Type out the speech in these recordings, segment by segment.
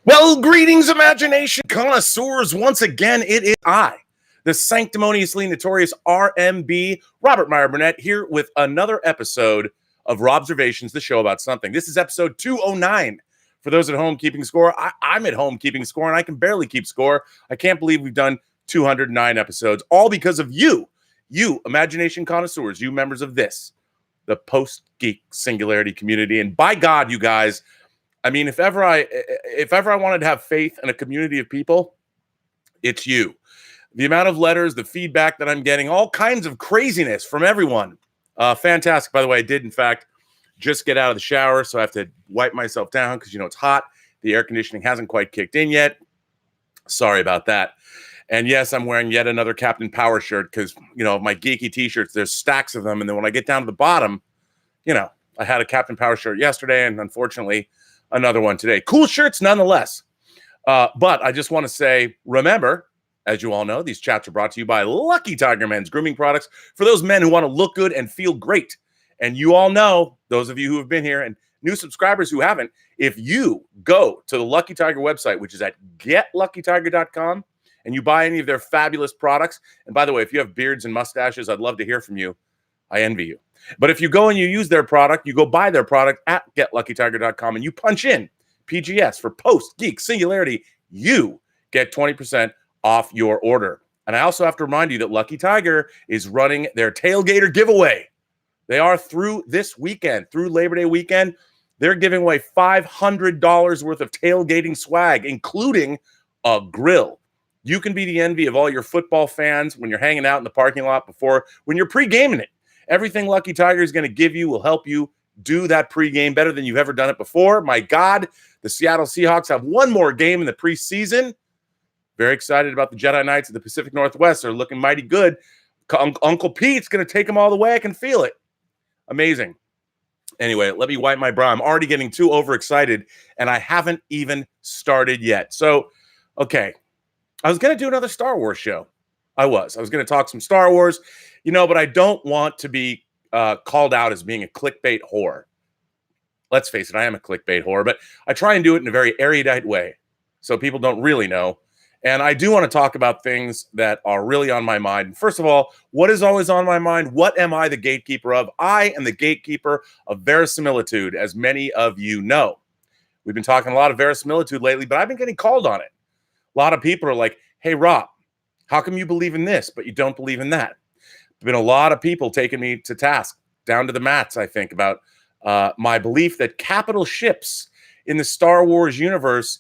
Well, greetings, Imagination Connoisseurs. Once again, it is I, the sanctimoniously notorious RMB, Robert Meyer Burnett, here with another episode of Robservations, the show about something. This is episode 209. For those at home keeping score, I'm at home keeping score, and I can barely keep score. I can't believe we've done 209 episodes, all because of you, Imagination Connoisseurs, you members of this, the Post-Geek Singularity community. And by God, you guys, I mean, if ever I wanted to have faith in a community of people, it's you. The amount of letters, the feedback that I'm getting, all kinds of craziness from everyone. Fantastic. By the way, I did, in fact, just get out of the shower, so I have to wipe myself down because, it's hot. The air conditioning hasn't quite kicked in yet. Sorry about that. And yes, I'm wearing yet another Captain Power shirt because, my geeky T-shirts, there's stacks of them. And then when I get down to the bottom, I had a Captain Power shirt yesterday, and unfortunately, another one today. Cool shirts nonetheless. But I just want to say, remember, as you all know, these chats are brought to you by Lucky Tiger Men's grooming products for those men who want to look good and feel great. And you all know, those of you who have been here and new subscribers who haven't, if you go to the Lucky Tiger website, which is at getluckytiger.com, and you buy any of their fabulous products, and by the way, if you have beards and mustaches, I'd love to hear from you. I envy you. But if you go and you use their product, you go buy their product at getluckytiger.com and you punch in PGS for Post-Geek Singularity, you get 20% off your order. And I also have to remind you that Lucky Tiger is running their Tailgater giveaway. They are through this weekend, through Labor Day weekend. They're giving away $500 worth of tailgating swag, including a grill. You can be the envy of all your football fans when you're hanging out in the parking lot when you're pre-gaming it. Everything Lucky Tiger is going to give you will help you do that pregame better than you've ever done it before. My God, the Seattle Seahawks have one more game in the preseason. Very excited about the Jedi Knights of the Pacific Northwest. They're looking mighty good. Uncle Pete's going to take them all the way. I can feel it. Amazing. Anyway, let me wipe my brow. I'm already getting too overexcited, and I haven't even started yet. So, okay. I was going to do another Star Wars show. I was going to talk some Star Wars, but I don't want to be called out as being a clickbait whore. Let's face it, I am a clickbait whore, but I try and do it in a very erudite way so people don't really know. And I do want to talk about things that are really on my mind. First of all, what is always on my mind? What am I the gatekeeper of? I am the gatekeeper of verisimilitude, as many of you know. We've been talking a lot of verisimilitude lately, but I've been getting called on it. A lot of people are like, hey, Rob, how come you believe in this, but you don't believe in that? There's been a lot of people taking me to task, down to the mats, I think, about my belief that capital ships in the Star Wars universe,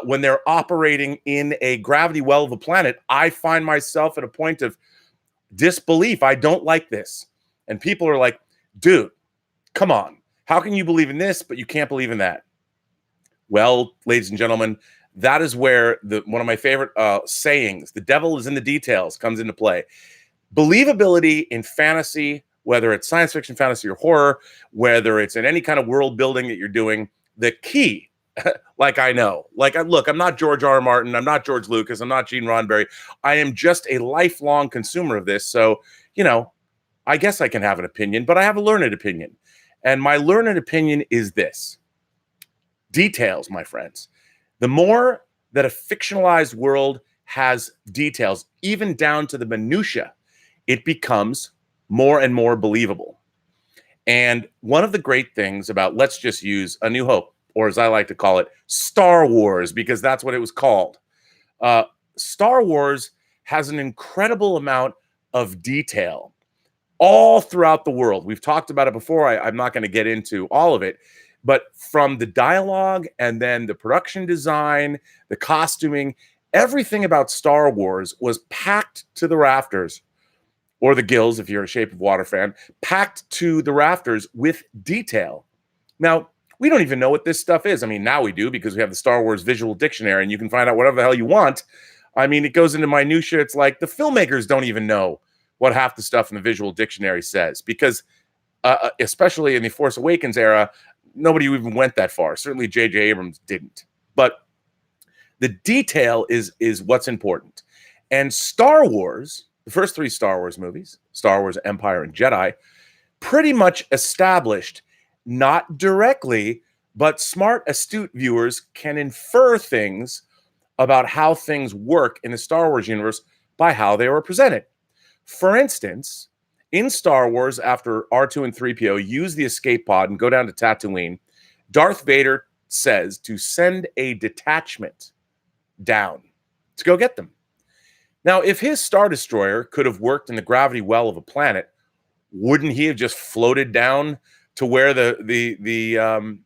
when they're operating in a gravity well of a planet, I find myself at a point of disbelief. I don't like this. And people are like, dude, come on. How can you believe in this, but you can't believe in that? Well, ladies and gentlemen, that is where one of my favorite sayings, the devil is in the details, comes into play. Believability in fantasy, whether it's science fiction, fantasy, or horror, whether it's in any kind of world building that you're doing, the key, look, I'm not George R. R. Martin, I'm not George Lucas, I'm not Gene Roddenberry. I am just a lifelong consumer of this. So, I guess I can have an opinion, but I have a learned opinion. And my learned opinion is this. Details, my friends. The more that a fictionalized world has details, even down to the minutia, it becomes more and more believable. And one of the great things about, let's just use A New Hope, or as I like to call it, Star Wars, because that's what it was called. Star Wars has an incredible amount of detail all throughout the world. We've talked about it before. I'm not going to get into all of it. But from the dialogue and then the production design, the costuming, everything about Star Wars was packed to the rafters, or the gills if you're a Shape of Water fan, packed to the rafters with detail. Now, we don't even know what this stuff is. I mean, now we do because we have the Star Wars Visual Dictionary and you can find out whatever the hell you want. I mean, it goes into minutia. It's like the filmmakers don't even know what half the stuff in the Visual Dictionary says because especially in the Force Awakens era, nobody even went that far. Certainly J.J. Abrams didn't. But the detail is what's important. And Star Wars, the first three Star Wars movies, Star Wars, Empire, and Jedi, pretty much established, not directly, But smart, astute viewers can infer things about how things work in the Star Wars universe by how they were presented. For instance, in Star Wars, after R2 and 3PO use the escape pod and go down to Tatooine, Darth Vader says to send a detachment down to go get them. Now, if his Star Destroyer could have worked in the gravity well of a planet, wouldn't he have just floated down to where the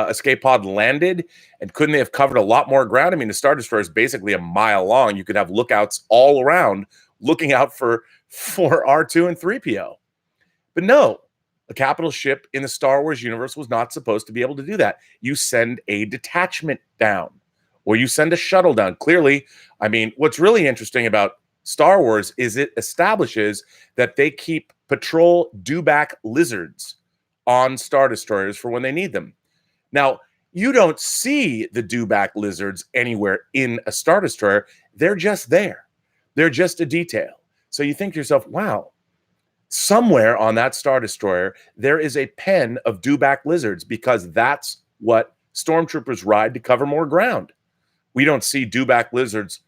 escape pod landed? And couldn't they have covered a lot more ground? I mean, the Star Destroyer is basically a mile long. You could have lookouts all around looking out for R2 and 3PO. But no, a capital ship in the Star Wars universe was not supposed to be able to do that. You send a detachment down, or you send a shuttle down. Clearly, I mean, what's really interesting about Star Wars is it establishes that they keep patrol dewback lizards on Star Destroyers for when they need them. Now, you don't see the dewback lizards anywhere in a Star Destroyer. They're just there. They're just a detail. So you think to yourself, wow, somewhere on that Star Destroyer, there is a pen of dewback lizards, because that's what stormtroopers ride to cover more ground. We don't see dewback lizards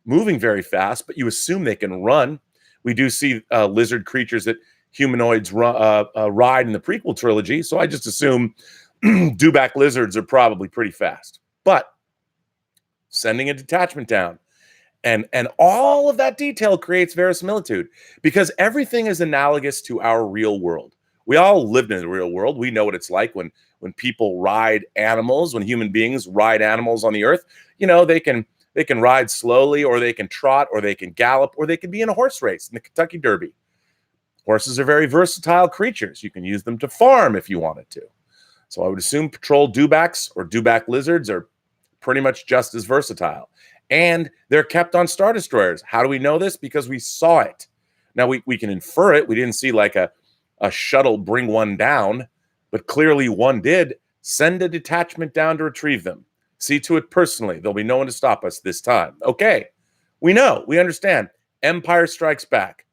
moving very fast, but you assume they can run. We do see lizard creatures that humanoids ride in the prequel trilogy, so I just assume dewback lizards are probably pretty fast. But sending a detachment down, and all of that detail creates verisimilitude, because everything is analogous to our real world. We all lived in the real world. We know what it's like when people ride animals, when human beings ride animals on the earth. You know, they can ride slowly, or they can trot, or they can gallop, or they can be in a horse race in the Kentucky Derby. Horses are very versatile creatures. You can use them to farm if you wanted to. So I would assume patrol dewbacks or dewback lizards are pretty much just as versatile. And they're kept on Star Destroyers. How do we know this? Because we saw it. Now, we can infer it. We didn't see like a shuttle bring one down, but clearly one did. Send a detachment down to retrieve them. See to it personally. There'll be no one to stop us this time. Okay, we know. We understand. Empire Strikes Back.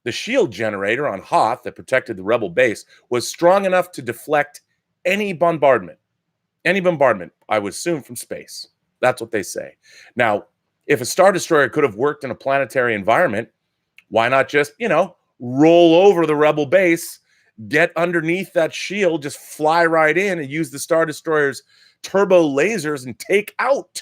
The shield generator on Hoth that protected the rebel base was strong enough to deflect any bombardment. Any bombardment, I would assume, from space. That's what they say. Now, if a Star Destroyer could have worked in a planetary environment, why not just, roll over the rebel base, get underneath that shield, just fly right in and use the Star Destroyer's turbo lasers and take out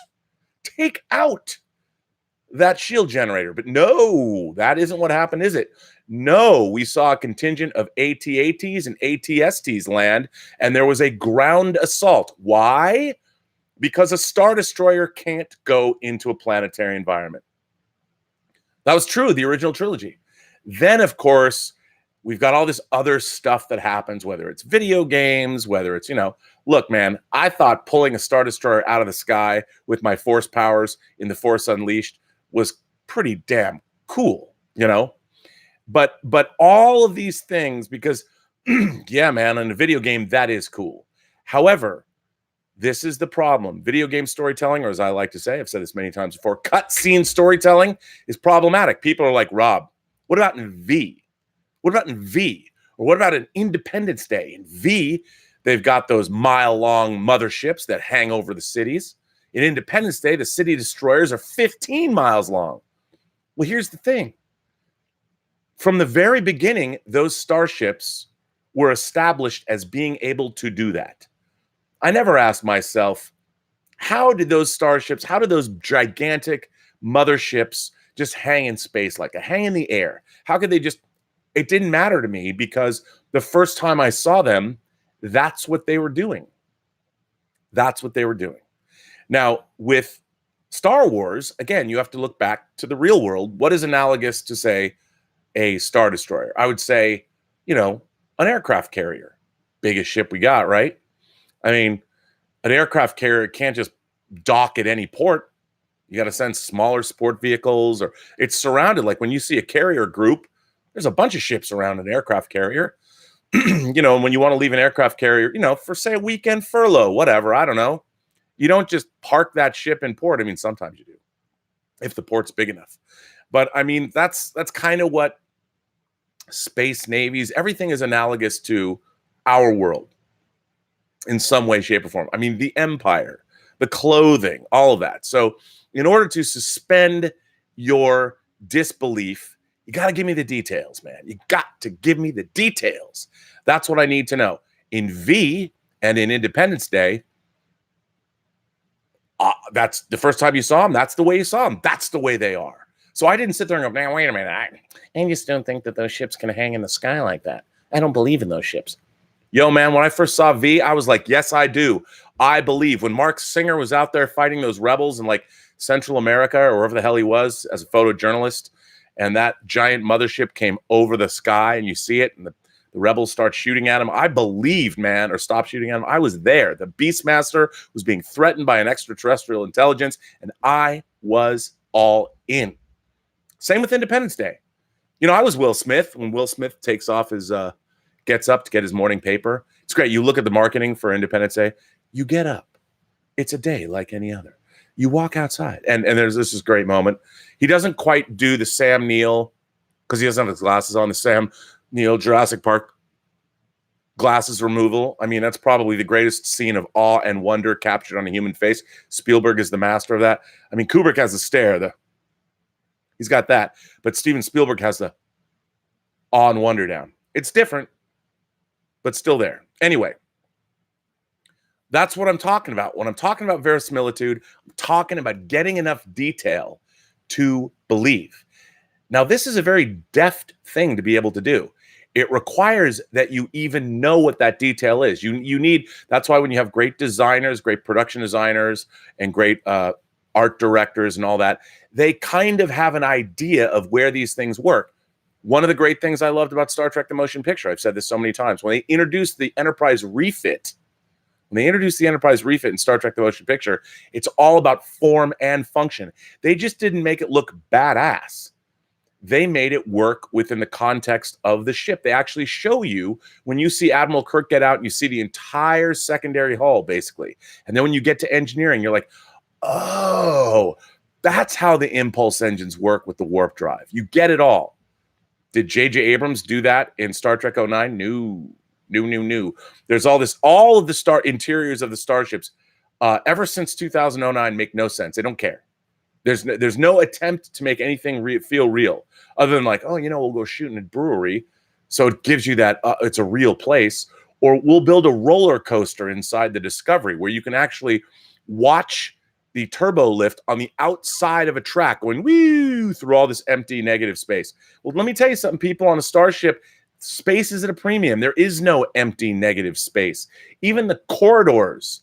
that shield generator? But no, that isn't what happened, is it? No, we saw a contingent of AT-ATs and AT-STs land, and there was a ground assault. Why? Because a Star Destroyer can't go into a planetary environment. That was true of the original trilogy. Then, of course, we've got all this other stuff that happens, whether it's video games, whether it's, look, man, I thought pulling a Star Destroyer out of the sky with my Force powers in The Force Unleashed was pretty damn cool, But all of these things, because, yeah, man, in a video game, that is cool. However, this is the problem. Video game storytelling, or as I like to say, I've said this many times before, cutscene storytelling is problematic. People are like, Rob, what about in V? What about in V? Or what about in Independence Day? In V, they've got those mile-long motherships that hang over the cities. In Independence Day, the city destroyers are 15 miles long. Well, here's the thing. From the very beginning, those starships were established as being able to do that. I never asked myself, how did those gigantic motherships just hang in space, hang in the air? How could they just, it didn't matter to me, because the first time I saw them, that's what they were doing. That's what they were doing. Now, with Star Wars, again, you have to look back to the real world. What is analogous to, say, a Star Destroyer? I would say, an aircraft carrier. Biggest ship we got, right? I mean, an aircraft carrier can't just dock at any port. You got to send smaller sport vehicles, or it's surrounded. Like when you see a carrier group, there's a bunch of ships around an aircraft carrier. And when you want to leave an aircraft carrier, for, say, a weekend furlough, whatever, I don't know. You don't just park that ship in port. I mean, sometimes you do, if the port's big enough. But I mean, that's kind of what space navies, everything is analogous to our world. in some way, shape, or form. I mean, the empire, the clothing, all of that. So in order to suspend your disbelief, you got to give me the details, man. You got to give me the details. That's what I need to know. In V and in Independence Day, that's the first time you saw them. That's the way you saw them. That's the way they are. So I didn't sit there and go, now, wait a minute. I just don't think that those ships can hang in the sky like that. I don't believe in those ships. Yo, man, when I first saw V, I was like, yes, I do. I believe. When Mark Singer was out there fighting those rebels in like Central America or wherever the hell he was as a photojournalist, and that giant mothership came over the sky and you see it and the rebels start shooting at him, I believed, man, or stopped shooting at him. I was there. The Beastmaster was being threatened by an extraterrestrial intelligence, and I was all in. Same with Independence Day. You know, I was Will Smith when Will Smith takes off his, gets up to get his morning paper. It's great. You look at the marketing for Independence Day. You get up. It's a day like any other. You walk outside. And there's this great moment. He doesn't quite do the Sam Neill, because he doesn't have his glasses on, the Sam Neill Jurassic Park glasses removal. I mean, that's probably the greatest scene of awe and wonder captured on a human face. Spielberg is the master of that. I mean, Kubrick has the stare. He's got that. But Steven Spielberg has the awe and wonder down. It's different, but still there. Anyway, that's what I'm talking about. When I'm talking about verisimilitude, I'm talking about getting enough detail to believe. Now, this is a very deft thing to be able to do. It requires that you even know what that detail is. You need, that's why when you have great designers, great production designers, and great art directors and all that, they kind of have an idea of where these things work. One of the great things I loved about Star Trek: The Motion Picture, I've said this so many times, when they introduced the Enterprise refit, in Star Trek: The Motion Picture, it's all about form and function. They just didn't make it look badass. They made it work within the context of the ship. They actually show you, when you see Admiral Kirk get out and you see the entire secondary hull, basically. And then when you get to engineering, you're like, oh, that's how the impulse engines work with the warp drive. You get it all. Did J.J. Abrams do that in Star Trek 09? No. There's all of the interiors of the starships, ever since 2009, make no sense. They don't care. There's no attempt to make anything feel real, other than like, oh, we'll go shoot in a brewery, so it gives you that it's a real place. Or we'll build a roller coaster inside the Discovery where you can actually watch the turbo lift on the outside of a track going woo through all this empty negative space. Well, let me tell you something, people. On a starship, space is at a premium. There is no empty negative space. Even the corridors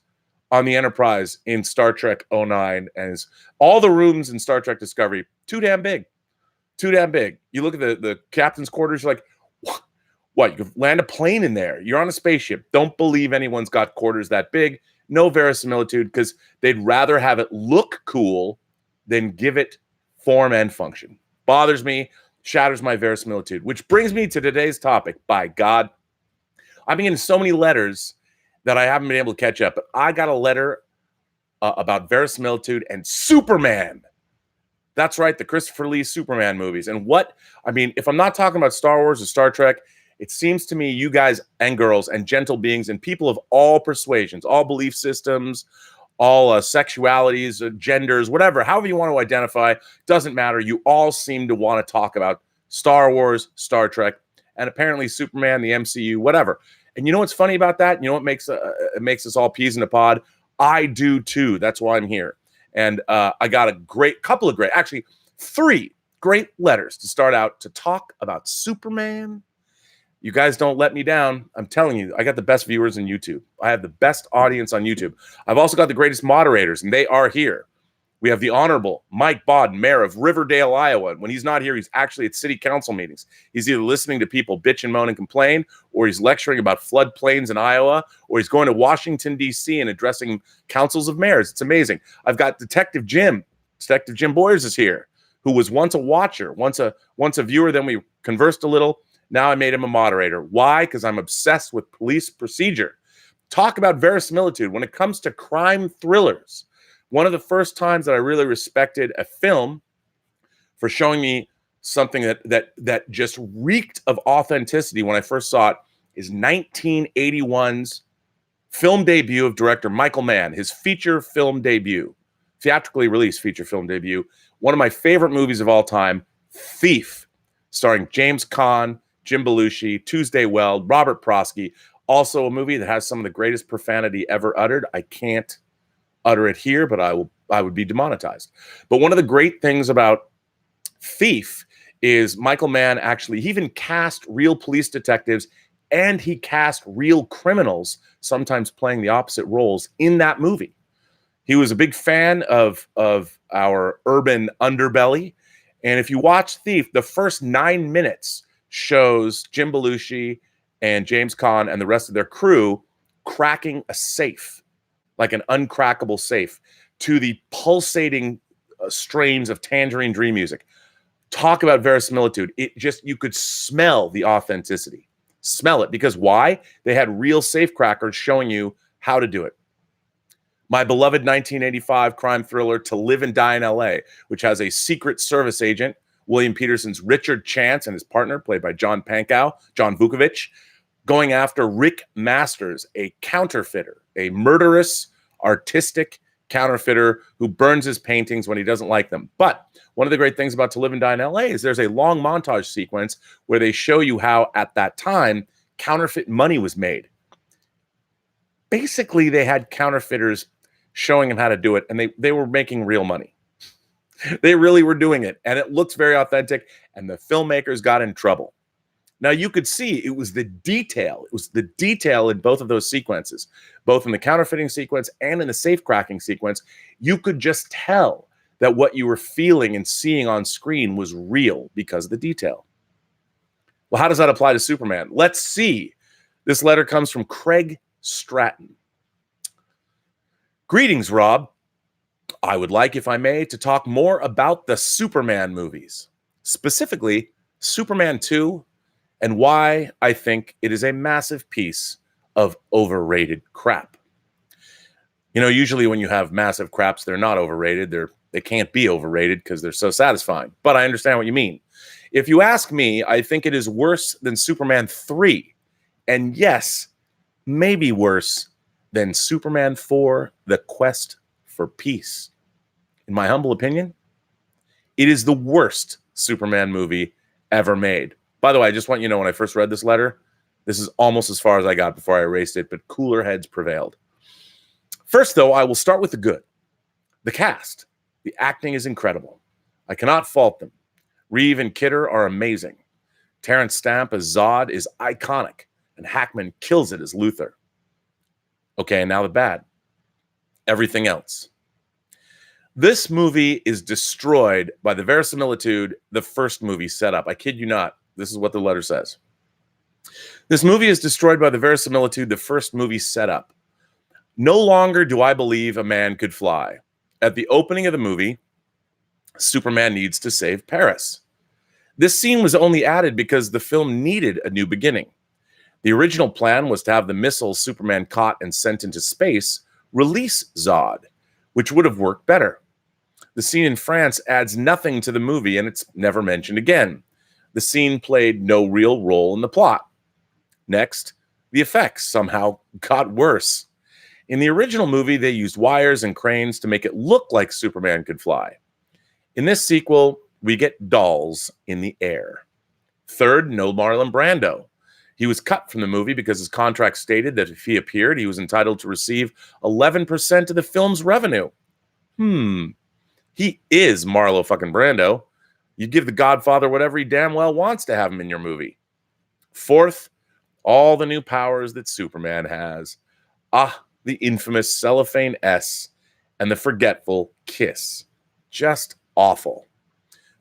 on the Enterprise in Star Trek 09, and all the rooms in Star Trek Discovery, too damn big. You look at the captain's quarters, you're like, what? You could land a plane in there. You're on a spaceship. Don't believe anyone's got quarters that big. No verisimilitude, because they'd rather have it look cool than give it form and function. Bothers me, shatters my verisimilitude, which brings me to today's topic. By God, I've been getting so many letters that I haven't been able to catch up. But I got a letter about verisimilitude and Superman. That's right, the Christopher Lee Superman movies. And if I'm not talking about Star Wars or Star Trek, it seems to me you guys and girls and gentle beings and people of all persuasions, all belief systems, all sexualities, genders, whatever, however you want to identify, doesn't matter. You all seem to want to talk about Star Wars, Star Trek, and apparently Superman, the MCU, whatever. And you know what's funny about that? You know what makes us all peas in a pod? I do too. That's why I'm here. And I got actually 3 great letters to start out to talk about Superman. You guys don't let me down. I'm telling you, I got the best viewers on YouTube. I have the best audience on YouTube. I've also got the greatest moderators, and they are here. We have the Honorable Mike Bodden, Mayor of Riverdale, Iowa. When he's not here, he's actually at city council meetings. He's either listening to people bitch and moan and complain, or he's lecturing about floodplains in Iowa, or he's going to Washington, D.C. and addressing councils of mayors. It's amazing. I've got Detective Jim. Detective Jim Boyers is here, who was once a watcher, once a viewer, then we conversed a little. Now I made him a moderator. Why? Because I'm obsessed with police procedure. Talk about verisimilitude. When it comes to crime thrillers, one of the first times that I really respected a film for showing me something that just reeked of authenticity when I first saw it is 1981's Film debut of director Michael Mann, his feature film debut, theatrically released feature film debut. One of my favorite movies of all time, Thief, starring James Caan, Jim Belushi, Tuesday Weld, Robert Prosky. Also a movie that has some of the greatest profanity ever uttered. I can't utter it here, but I would be demonetized. But one of the great things about Thief is Michael Mann he even cast real police detectives and he cast real criminals, sometimes playing the opposite roles in that movie. He was a big fan of our urban underbelly. And if you watch Thief, the first 9 minutes shows Jim Belushi and James Caan and the rest of their crew cracking a safe, like an uncrackable safe, to the pulsating strains of Tangerine Dream music. Talk about verisimilitude. You could smell the authenticity. Smell it. Because why? They had real safe crackers showing you how to do it. My beloved 1985 crime thriller, To Live and Die in L.A., which has a Secret Service agent, William Peterson's Richard Chance, and his partner, played by John Vukovich, going after Rick Masters, a counterfeiter, a murderous, artistic counterfeiter who burns his paintings when he doesn't like them. But one of the great things about To Live and Die in LA is there's a long montage sequence where they show you how, at that time, counterfeit money was made. Basically, they had counterfeiters showing them how to do it, and they were making real money. They really were doing it, and it looks very authentic, and the filmmakers got in trouble. Now, you could see it was the detail. It was the detail in both of those sequences, both in the counterfeiting sequence and in the safe cracking sequence. You could just tell that what you were feeling and seeing on screen was real because of the detail. Well, how does that apply to Superman? Let's see. This letter comes from Craig Stratton. Greetings, Rob. I would like, if I may, to talk more about the Superman movies, specifically Superman 2, and why I think it is a massive piece of overrated crap. You know, usually when you have massive craps, they're not overrated. They can't be overrated because they're so satisfying. But I understand what you mean. If you ask me, I think it is worse than Superman 3. And yes, maybe worse than Superman 4, The Quest for Peace. In my humble opinion, it is the worst Superman movie ever made. By the way, I just want you to know, when I first read this letter, this is almost as far as I got before I erased it, but cooler heads prevailed. First, though, I will start with the good. The cast. The acting is incredible. I cannot fault them. Reeve and Kidder are amazing. Terrence Stamp as Zod is iconic, and Hackman kills it as Luthor. Okay, and now the bad. Everything else. This movie is destroyed by the verisimilitude the first movie set up. I kid you not. This is what the letter says. This movie is destroyed by the verisimilitude the first movie set up. No longer do I believe a man could fly. At the opening of the movie, Superman needs to save Paris. This scene was only added because the film needed a new beginning. The original plan was to have the missile Superman caught and sent into space release Zod, which would have worked better. The scene in France adds nothing to the movie, and it's never mentioned again. The scene played no real role in the plot. Next, the effects somehow got worse. In the original movie, they used wires and cranes to make it look like Superman could fly. In this sequel, we get dolls in the air. Third, no Marlon Brando. He was cut from the movie because his contract stated that if he appeared, he was entitled to receive 11% of the film's revenue. He is Marlo fucking Brando. You give the Godfather whatever he damn well wants to have him in your movie. Fourth, all the new powers that Superman has. The infamous cellophane S and the forgetful kiss. Just awful.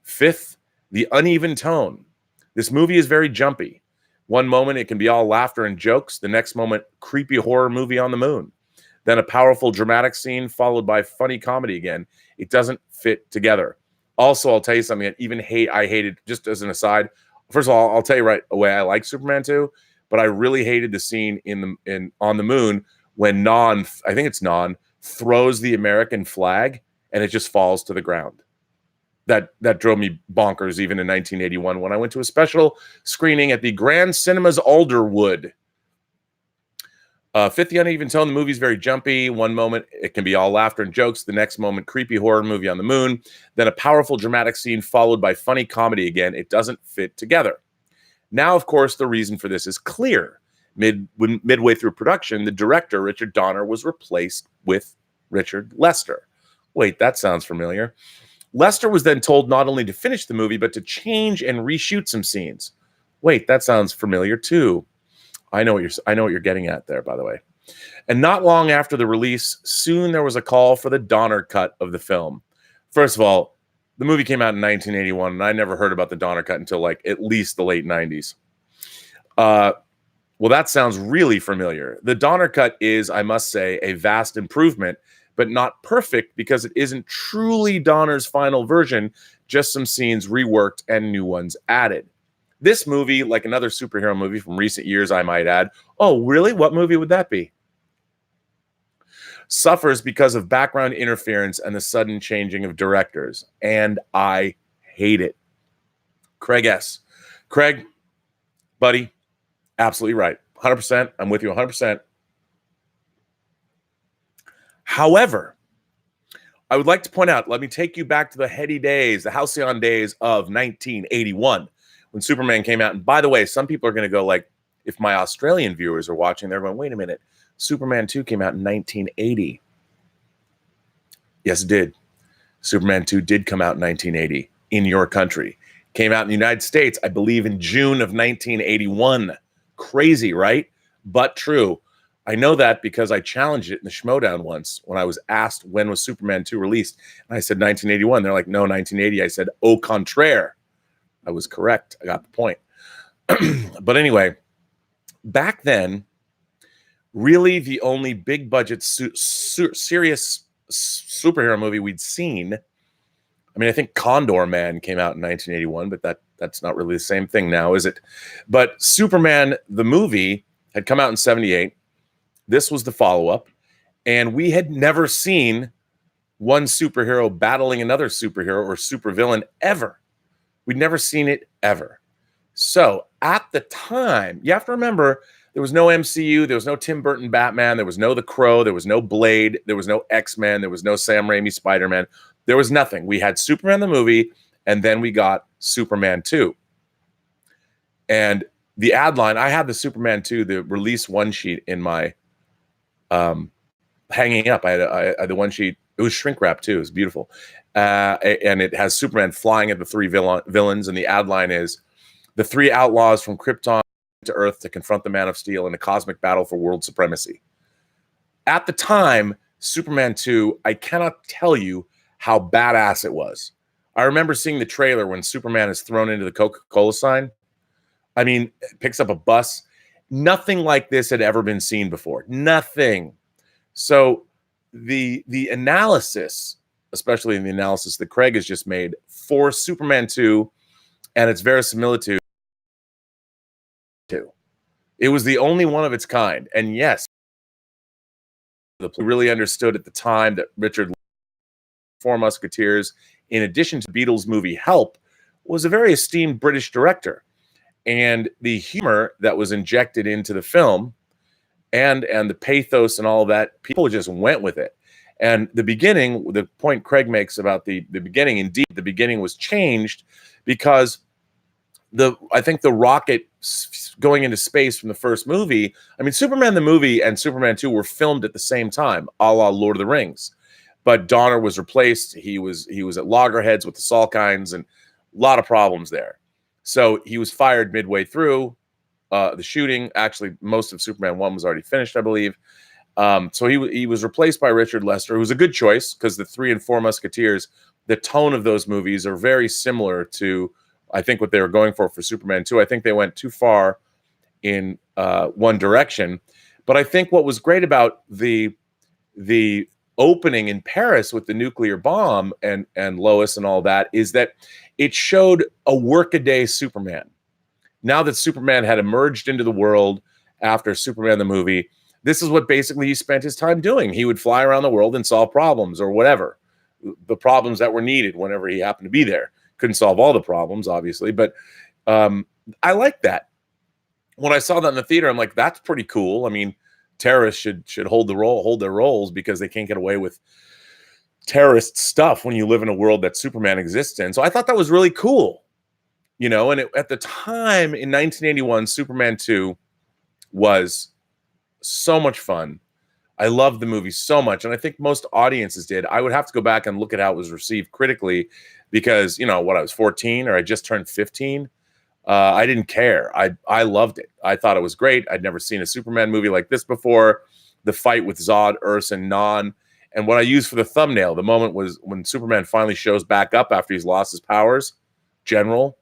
Fifth, the uneven tone. This movie is very jumpy. One moment it can be all laughter and jokes. The next moment, creepy horror movie on the moon. Then a powerful dramatic scene followed by funny comedy again. It doesn't fit together. Also, I'll tell you something I hated, just as an aside. First of all, I'll tell you right away, I like Superman 2, but I really hated the scene on the moon when I think it's Non, throws the American flag and it just falls to the ground. That drove me bonkers even in 1981 when I went to a special screening at the Grand Cinemas Alderwood. Fit the uneven tone. The movie's very jumpy. One moment it can be all laughter and jokes. The next moment, creepy horror movie on the moon. Then a powerful dramatic scene followed by funny comedy again. It doesn't fit together. Now, of course, the reason for this is clear. Midway through production, the director, Richard Donner, was replaced with Richard Lester. Wait, that sounds familiar. Lester was then told not only to finish the movie, but to change and reshoot some scenes. Wait, that sounds familiar too. I know what you're getting at there, by the way. And not long after the release, soon there was a call for the Donner cut of the film. First of all, the movie came out in 1981, and I never heard about the Donner cut until like at least the late 90s. Well, that sounds really familiar. The Donner cut is, I must say, a vast improvement, but not perfect because it isn't truly Donner's final version, just some scenes reworked and new ones added. This movie, like another superhero movie from recent years, I might add. Oh, really? What movie would that be? Suffers because of background interference and the sudden changing of directors. And I hate it. Craig S. Craig, buddy, absolutely right. 100%. I'm with you 100%. However, I would like to point out, let me take you back to the heady days, the halcyon days of 1981. When Superman came out. And by the way, some people are going to go like, if my Australian viewers are watching, they're going, wait a minute, Superman 2 came out in 1980. Yes, it did. Superman 2 did come out in 1980 in your country. Came out in the United States, I believe, in June of 1981. Crazy, right? But true. I know that because I challenged it in the Schmodown once when I was asked when was Superman 2 released. And I said 1981. They're like, no, 1980. I said, au contraire. I was correct. I got the point. But anyway, back then, really the only big budget serious superhero movie we'd seen, I mean, I think Condor Man came out in 1981, but that's not really the same thing now, is it? But Superman, the movie, had come out in 78. This was the follow-up. And we had never seen one superhero battling another superhero or supervillain ever. We'd never seen it ever. So at the time, you have to remember, there was no MCU, there was no Tim Burton Batman, there was no The Crow, there was no Blade, there was no X-Men, there was no Sam Raimi Spider-Man. There was nothing. We had Superman the movie, and then we got Superman 2. And the ad line, I had the Superman 2, the release one sheet in my hanging up. I had the one sheet. It was shrink wrap too. It was beautiful. And it has Superman flying at the three villains. And the ad line is, the three outlaws from Krypton to Earth to confront the Man of Steel in a cosmic battle for world supremacy. At the time, Superman 2, I cannot tell you how badass it was. I remember seeing the trailer when Superman is thrown into the Coca-Cola sign. I mean, picks up a bus. Nothing like this had ever been seen before. Nothing. So the analysis, especially in the analysis that Craig has just made for Superman 2 and its verisimilitude, it was the only one of its kind. And yes, the really understood at the time that Richard Four Musketeers, in addition to Beatles movie Help, was a very esteemed British director. And the humor that was injected into the film and the pathos and all of that, people just went with it. And the beginning, the point Craig makes about the beginning, indeed, the beginning was changed because I think the rocket going into space from the first movie, I mean, Superman the movie and Superman 2 were filmed at the same time, a la Lord of the Rings. But Donner was replaced. He was at loggerheads with the Salkinds and a lot of problems there. So he was fired midway through the shooting. Actually, most of Superman 1 was already finished, I believe. So he was replaced by Richard Lester, who was a good choice because the 3 and 4 Musketeers, the tone of those movies are very similar to, I think, what they were going for Superman 2. I think they went too far in one direction. But I think what was great about the opening in Paris with the nuclear bomb and Lois and all that is that it showed a workaday Superman. Now that Superman had emerged into the world after Superman the movie, this is what basically he spent his time doing. He would fly around the world and solve problems or whatever, the problems that were needed whenever he happened to be there. Couldn't solve all the problems, obviously, but I like that. When I saw that in the theater, I'm like, that's pretty cool. I mean, terrorists should hold their roles because they can't get away with terrorist stuff when you live in a world that Superman exists in. So I thought that was really cool, and at the time in 1981, Superman 2 was so much fun. I loved the movie so much, and I think most audiences did. I would have to go back and look at how it was received critically because, I was 14 or I just turned 15. I didn't care. I loved it. I thought it was great. I'd never seen a Superman movie like this before. The fight with Zod, Urs, and Non. And what I used for the thumbnail, the moment was when Superman finally shows back up after he's lost his powers. General,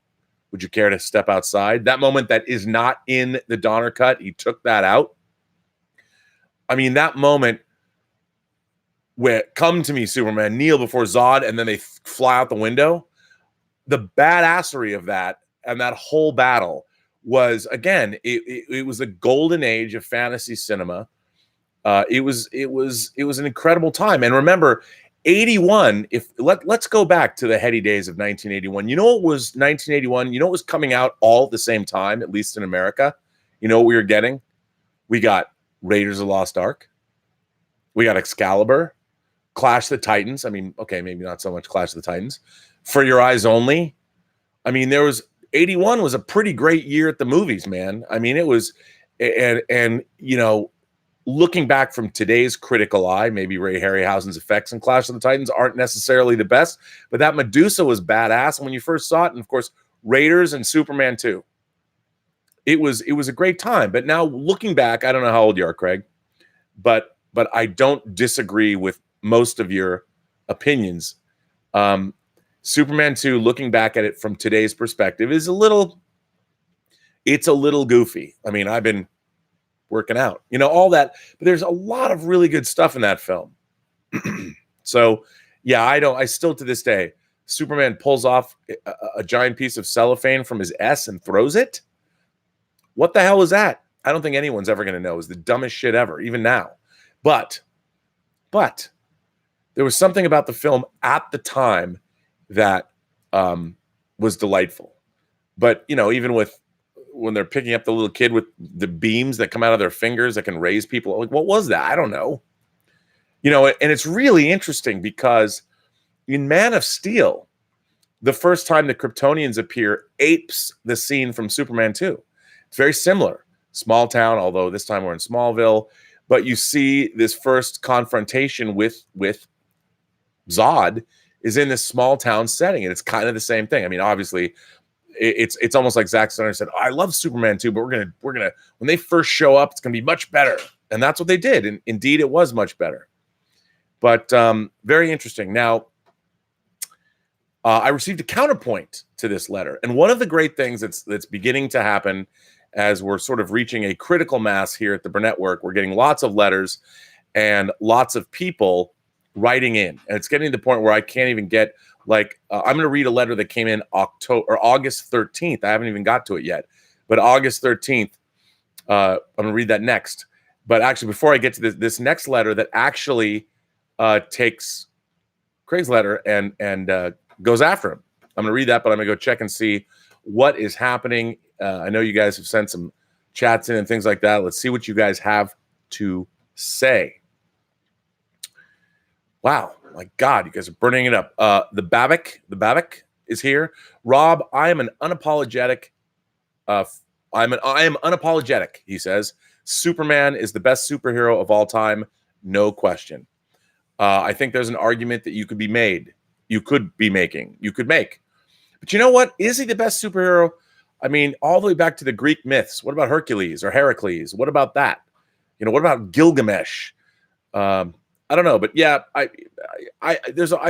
would you care to step outside? That moment that is not in the Donner cut. He took that out. I mean, that moment where come to me, Superman, kneel before Zod, and then they fly out the window. The badassery of that and that whole battle was, again, it was a golden age of fantasy cinema. It was an incredible time. And remember, 81, let's go back to the heady days of 1981. You know what was 1981? You know what was coming out all at the same time, at least in America? You know what we were getting? We got Raiders of the Lost Ark. We got Excalibur, Clash of the Titans. I mean, okay, maybe not so much Clash of the Titans. For Your Eyes Only. I mean, 81 was a pretty great year at the movies, man. I mean, it was, and looking back from today's critical eye, maybe Ray Harryhausen's effects in Clash of the Titans aren't necessarily the best, but that Medusa was badass when you first saw it. And of course, Raiders and Superman 2. It was a great time. But now looking back, I don't know how old you are, Craig, but I don't disagree with most of your opinions. Superman 2, looking back at it from today's perspective, is a little goofy. I mean, I've been working out, all that, but there's a lot of really good stuff in that film. So yeah, I still to this day, Superman pulls off a giant piece of cellophane from his S and throws it. What the hell was that? I don't think anyone's ever going to know. It was the dumbest shit ever, even now. But there was something about the film at the time that was delightful. But, even when they're picking up the little kid with the beams that come out of their fingers that can raise people, like, what was that? I don't know. And it's really interesting because in Man of Steel, the first time the Kryptonians appear apes the scene from Superman 2. It's very similar. Small town, although this time we're in Smallville. But you see this first confrontation with Zod is in this small town setting, and it's kind of the same thing. I mean, obviously, it's almost like Zack Snyder said, I love Superman 2, but we're gonna when they first show up, it's gonna be much better. And that's what they did. And indeed, it was much better. But very interesting. Now, I received a counterpoint to this letter. And one of the great things that's beginning to happen as we're sort of reaching a critical mass here at the Burnettwork, we're getting lots of letters and lots of people writing in. And it's getting to the point where I can't even get, I'm going to read a letter that came in August 13th. I haven't even got to it yet. But August 13th, I'm going to read that next. But actually, before I get to this next letter that actually takes Craig's letter and goes after him. I'm going to read that, but I'm going to go check and see what is happening. I know you guys have sent some chats in and things like that. Let's see what you guys have to say. Wow, my God, you guys are burning it up. The Babic is here. Rob, I am unapologetic. I am unapologetic, he says. Superman is the best superhero of all time, no question. I think there's an argument that you could make. But you know what? Is he the best superhero? I mean, all the way back to the Greek myths. What about Hercules or Heracles? What about that? What about Gilgamesh? I don't know, but yeah, I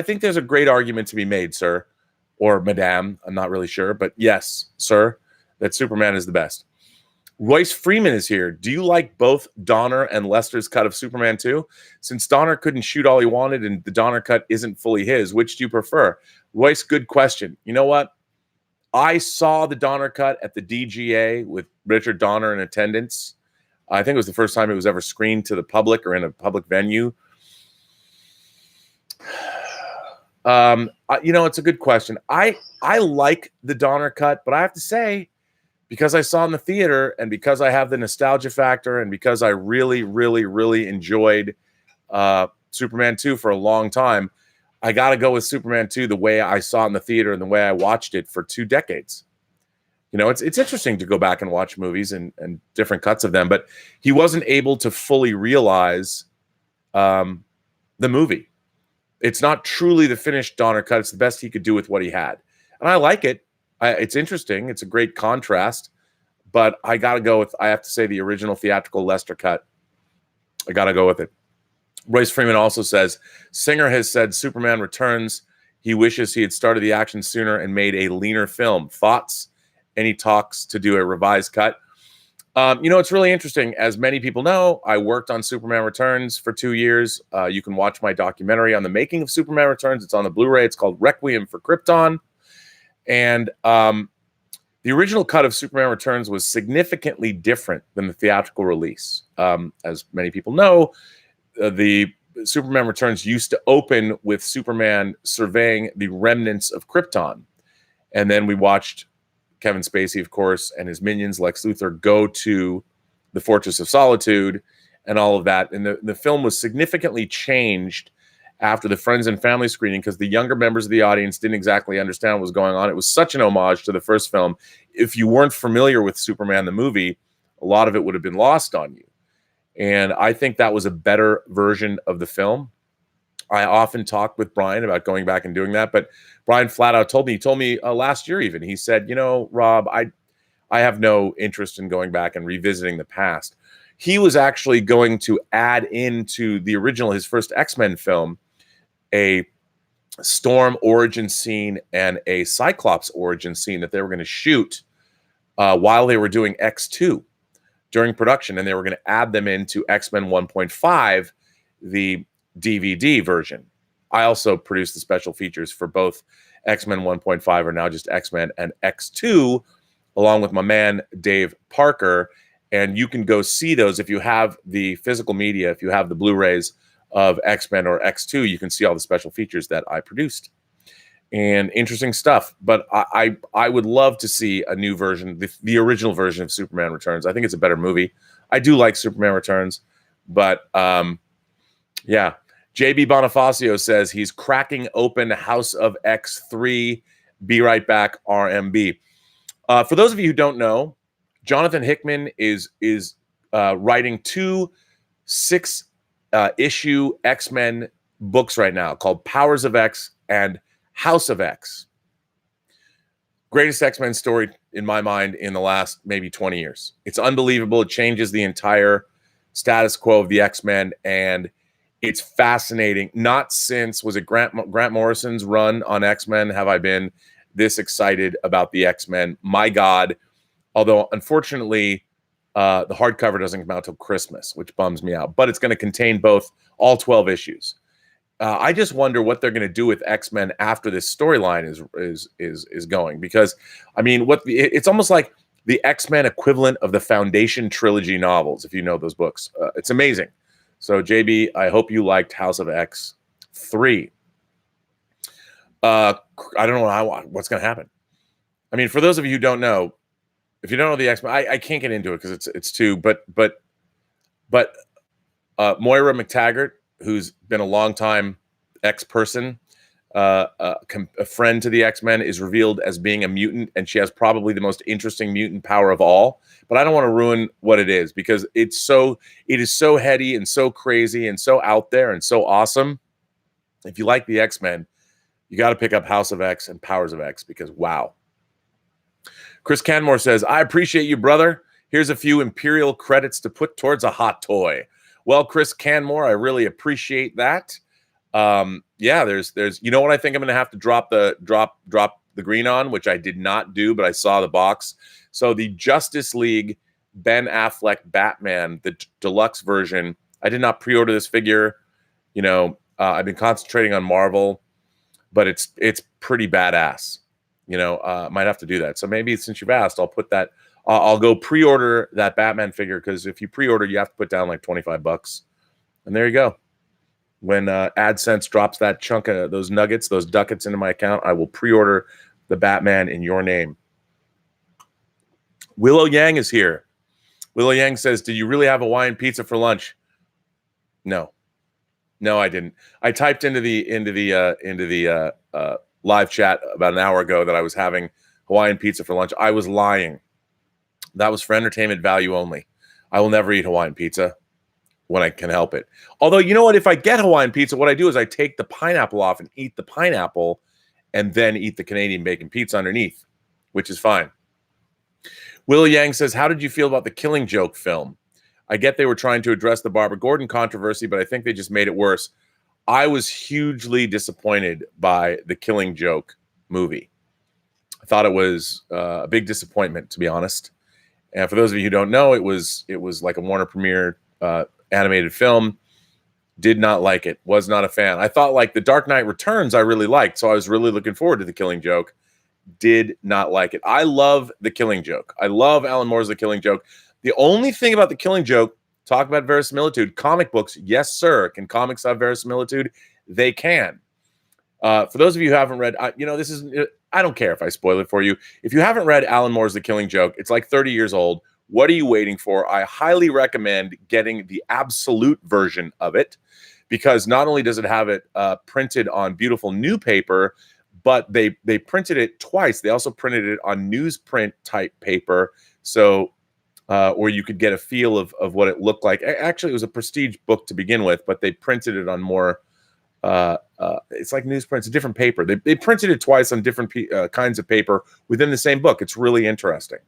think there's a great argument to be made, sir, or madame. I'm not really sure, but yes, sir, that Superman is the best. Royce Freeman is here. Do you like both Donner and Lester's cut of Superman 2? Since Donner couldn't shoot all he wanted and the Donner cut isn't fully his, which do you prefer? Royce, good question. You know what? I saw the Donner cut at the DGA with Richard Donner in attendance. I think it was the first time it was ever screened to the public or in a public venue. It's a good question. I like the Donner cut, but I have to say, because I saw it in the theater, and because I have the nostalgia factor, and because I really, really, really enjoyed Superman 2 for a long time, I got to go with Superman 2 the way I saw it in the theater and the way I watched it for 2 decades. You know, it's interesting to go back and watch movies and different cuts of them, but he wasn't able to fully realize the movie. It's not truly the finished Donner cut. It's the best he could do with what he had. And I like it. It's interesting. It's a great contrast, but I got to go with, I have to say, the original theatrical Lester cut. I got to go with it. Royce Freeman also says, Singer has said Superman Returns. He wishes he had started the action sooner and made a leaner film. Thoughts? Any talks to do a revised cut? You know, it's really interesting. As many people know, I worked on Superman Returns for 2 years. You can watch my documentary on the making of Superman Returns. It's on the Blu-ray. It's called Requiem for Krypton. And the original cut of Superman Returns was significantly different than the theatrical release. As many people know, the Superman Returns used to open with Superman surveying the remnants of Krypton. And then we watched Kevin Spacey, of course, and his minions, Lex Luthor, go to the Fortress of Solitude and all of that. And the film was significantly changed after the friends and family screening because the younger members of the audience didn't exactly understand what was going on. It was such an homage to the first film. If you weren't familiar with Superman, the movie, a lot of it would have been lost on you. And I think that was a better version of the film. I often talk with Brian about going back and doing that, but Brian flat out told me last year even, he said, you know, Rob, I have no interest in going back and revisiting the past. He was actually going to add into the original, his first X-Men film, a Storm origin scene and a Cyclops origin scene that they were going to shoot while they were doing X2 during production, and they were going to add them into X-Men 1.5, the DVD version. I also produced the special features for both X-Men 1.5 or now just X-Men and X2, along with my man Dave Parker. And you can go see those if you have the physical media, if you have the Blu-rays of X-Men or X2, you can see all the special features that I produced. And interesting stuff. But I would love to see a new version, the original version of Superman Returns. I think it's a better movie. I do like Superman Returns, but yeah. JB Bonifacio says he's cracking open House of X3. Be right back, RMB. For those of you who don't know, Jonathan Hickman is writing 2 6-issue X-Men books right now called Powers of X and House of X. Greatest X-Men story in my mind in the last maybe 20 years. It's unbelievable. It changes the entire status quo of the X-Men, and it's fascinating. Not since, was it Grant Morrison's run on X-Men, have I been this excited about the X-Men. My God. Although, unfortunately, the hardcover doesn't come out till Christmas, which bums me out. But it's going to contain all 12 issues. I just wonder what they're going to do with X-Men after this storyline is going. Because, I mean, it's almost like the X-Men equivalent of the Foundation trilogy novels, if you know those books. It's amazing. So, JB, I hope you liked House of X 3. I don't know what's going to happen. I mean, for those of you who don't know, if you don't know the X-Men, I can't get into it because it's too. But Moira McTaggart, who's been a longtime X-person, a friend to the X-Men, is revealed as being a mutant, and she has probably the most interesting mutant power of all. But I don't want to ruin what it is because it is so heady and so crazy and so out there and so awesome. If you like the X-Men, you got to pick up House of X and Powers of X because wow. Chris Canmore says, I appreciate you, brother. Here's a few Imperial credits to put towards a hot toy. Well, Chris Canmore, I really appreciate that. Yeah, there's you know what I think I'm going to have to drop the green on, which I did not do, but I saw the box. So the Justice League Ben Affleck Batman, the deluxe version. I did not pre-order this figure. You know, I've been concentrating on Marvel, but it's pretty badass. You know, might have to do that. So maybe since you've asked, I'll put that. I'll go pre-order that Batman figure because if you pre-order, you have to put down like $25, and there you go. When AdSense drops that chunk of those nuggets, those ducats into my account, I will pre-order the Batman in your name. Willow Yang is here. Willow Yang says, did you really have Hawaiian pizza for lunch? No, I didn't. I typed into the live chat about an hour ago that I was having Hawaiian pizza for lunch. I was lying. That was for entertainment value only. I will never eat Hawaiian pizza when I can help it. Although, you know what? If I get Hawaiian pizza, what I do is I take the pineapple off and eat the pineapple and then eat the Canadian bacon pizza underneath, which is fine. Willow Yang says, how did you feel about the Killing Joke film? I get they were trying to address the Barbara Gordon controversy, but I think they just made it worse. I was hugely disappointed by the Killing Joke movie. I thought it was a big disappointment, to be honest. And for those of you who don't know, it was like a Warner Premiere animated film. Did not like it. Was not a fan. I thought like The Dark Knight Returns I really liked, so I was really looking forward to The Killing Joke. Did not like it. I love The Killing Joke. I love Alan Moore's The Killing Joke. The only thing about The Killing Joke, talk about verisimilitude, comic books, yes, sir. Can comics have verisimilitude? They can. For those of you who haven't read, this is, I don't care if I spoil it for you. If you haven't read Alan Moore's The Killing Joke, it's like 30 years old. What are you waiting for? I highly recommend getting the absolute version of it, because not only does it have it printed on beautiful new paper, but they printed it twice. They also printed it on newsprint type paper, so where you could get a feel of what it looked like. Actually, it was a prestige book to begin with, but they printed it on more. It's like newsprint. It's a different paper. They printed it twice on different kinds of paper within the same book. It's really interesting.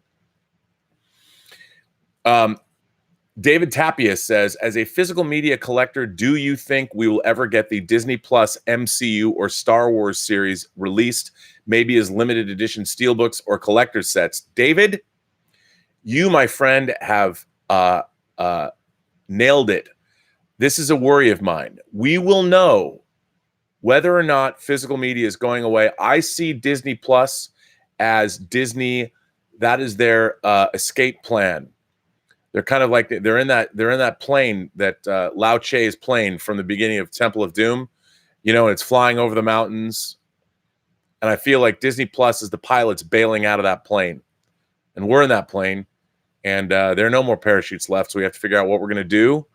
David Tapia says, as a physical media collector, do you think we will ever get the Disney Plus MCU or Star Wars series released, maybe as limited edition steelbooks or collector sets? David, you, my friend, have nailed it. This is a worry of mine. We will know whether or not physical media is going away. I see Disney Plus as Disney. That is their escape plan. They're kind of like they're in that plane, that Lao Che's plane from the beginning of Temple of Doom, and it's flying over the mountains. And I feel like Disney Plus is the pilots bailing out of that plane, and we're in that plane, and there are no more parachutes left. So we have to figure out what we're going to do.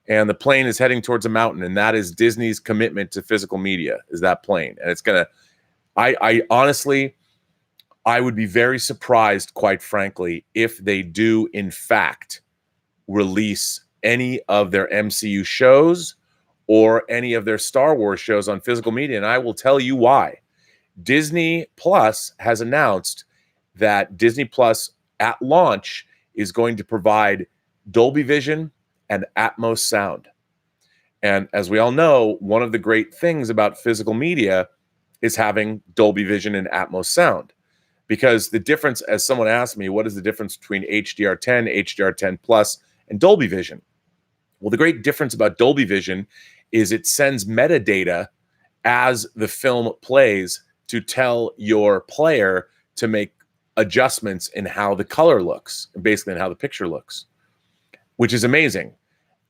And the plane is heading towards a mountain, and that is Disney's commitment to physical media, is that plane. And it's gonna. I honestly, I would be very surprised, quite frankly, if they do, in fact, release any of their MCU shows or any of their Star Wars shows on physical media. And I will tell you why. Disney Plus has announced that Disney Plus at launch is going to provide Dolby Vision and Atmos sound. And as we all know, one of the great things about physical media is having Dolby Vision and Atmos sound. Because the difference, as someone asked me, what is the difference between HDR10, HDR10 Plus, and Dolby Vision? Well, the great difference about Dolby Vision is it sends metadata as the film plays to tell your player to make adjustments in how the color looks, and basically in how the picture looks, which is amazing.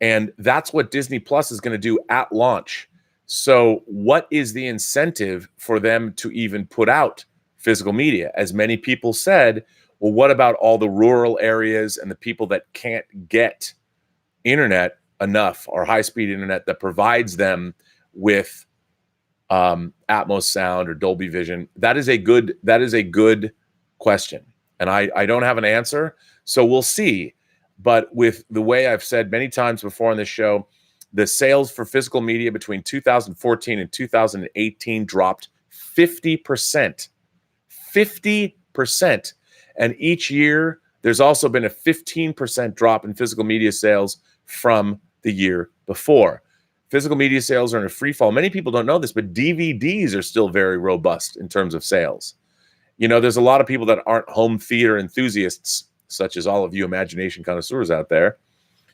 And that's what Disney Plus is going to do at launch. So what is the incentive for them to even put out physical media? As many people said, well, what about all the rural areas and the people that can't get internet enough, or high-speed internet that provides them with Atmos sound or Dolby Vision? That is a good question, and I don't have an answer, so we'll see. But with the way I've said many times before on this show, the sales for physical media between 2014 and 2018 dropped 50%. 50%. And each year, there's also been a 15% drop in physical media sales from the year before. Physical media sales are in a free fall. Many people don't know this, but DVDs are still very robust in terms of sales. There's a lot of people that aren't home theater enthusiasts, such as all of you Imagination Connoisseurs out there.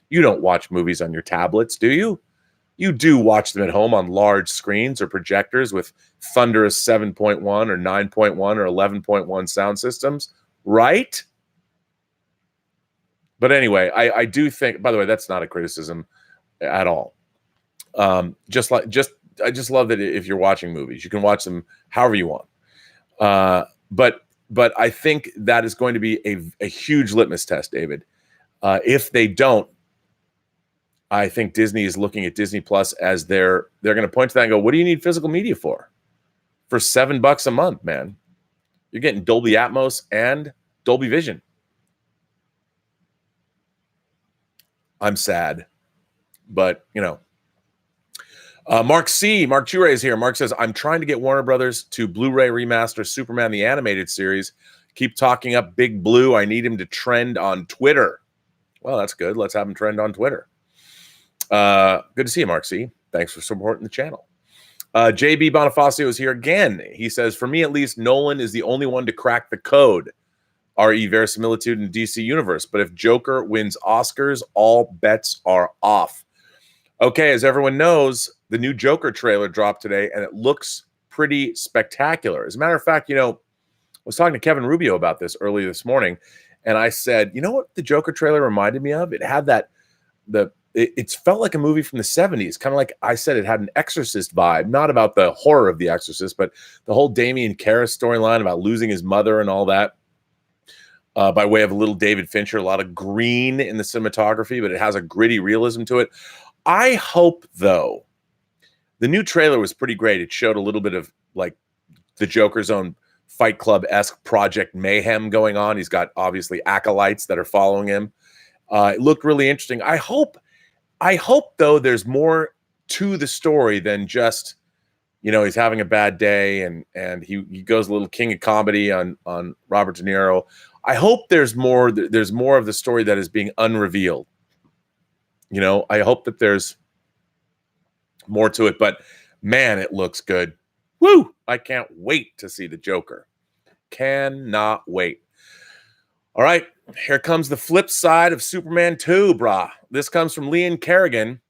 You don't watch movies on your tablets, do you? You do watch them at home on large screens or projectors with thunderous 7.1 or 9.1 or 11.1 sound systems, right? But anyway, I do think, by the way, that's not a criticism at all. I just love that if you're watching movies, you can watch them however you want. But but I think that is going to be a huge litmus test, David. If they don't, I think Disney is looking at Disney Plus as they're going to point to that and go, what do you need physical media for? For $7 a month, man. You're getting Dolby Atmos and Dolby Vision. I'm sad, but Mark Chure is here. Mark says, I'm trying to get Warner Brothers to Blu-ray remaster Superman the Animated Series. Keep talking up Big Blue. I need him to trend on Twitter. Well, that's good. Let's have him trend on Twitter. Good to see you, Mark C. Thanks for supporting the channel. JB Bonifacio is here again. He says, for me at least, Nolan is the only one to crack the code. R.E. Verisimilitude in DC Universe. But if Joker wins Oscars, all bets are off. Okay, as everyone knows, the new Joker trailer dropped today, and it looks pretty spectacular. As a matter of fact, I was talking to Kevin Rubio about this earlier this morning, and I said, you know what the Joker trailer reminded me of? It had it felt like a movie from the 70s, kind of like I said, it had an Exorcist vibe, not about the horror of the Exorcist, but the whole Damien Karras storyline about losing his mother and all that. By way of a little David Fincher, a lot of green in the cinematography, but it has a gritty realism to it. I hope, though, the new trailer was pretty great. It showed a little bit of like the Joker's own Fight Club-esque Project Mayhem going on. He's got obviously acolytes that are following him. It looked really interesting. I hope, though, there's more to the story than just, he's having a bad day and he goes a little king of comedy on Robert De Niro. I hope there's more of the story that is being unrevealed. I hope that there's more to it, but man, it looks good. Woo! I can't wait to see the Joker. Cannot wait. All right, here comes the flip side of Superman 2, brah. This comes from Leon Kerrigan,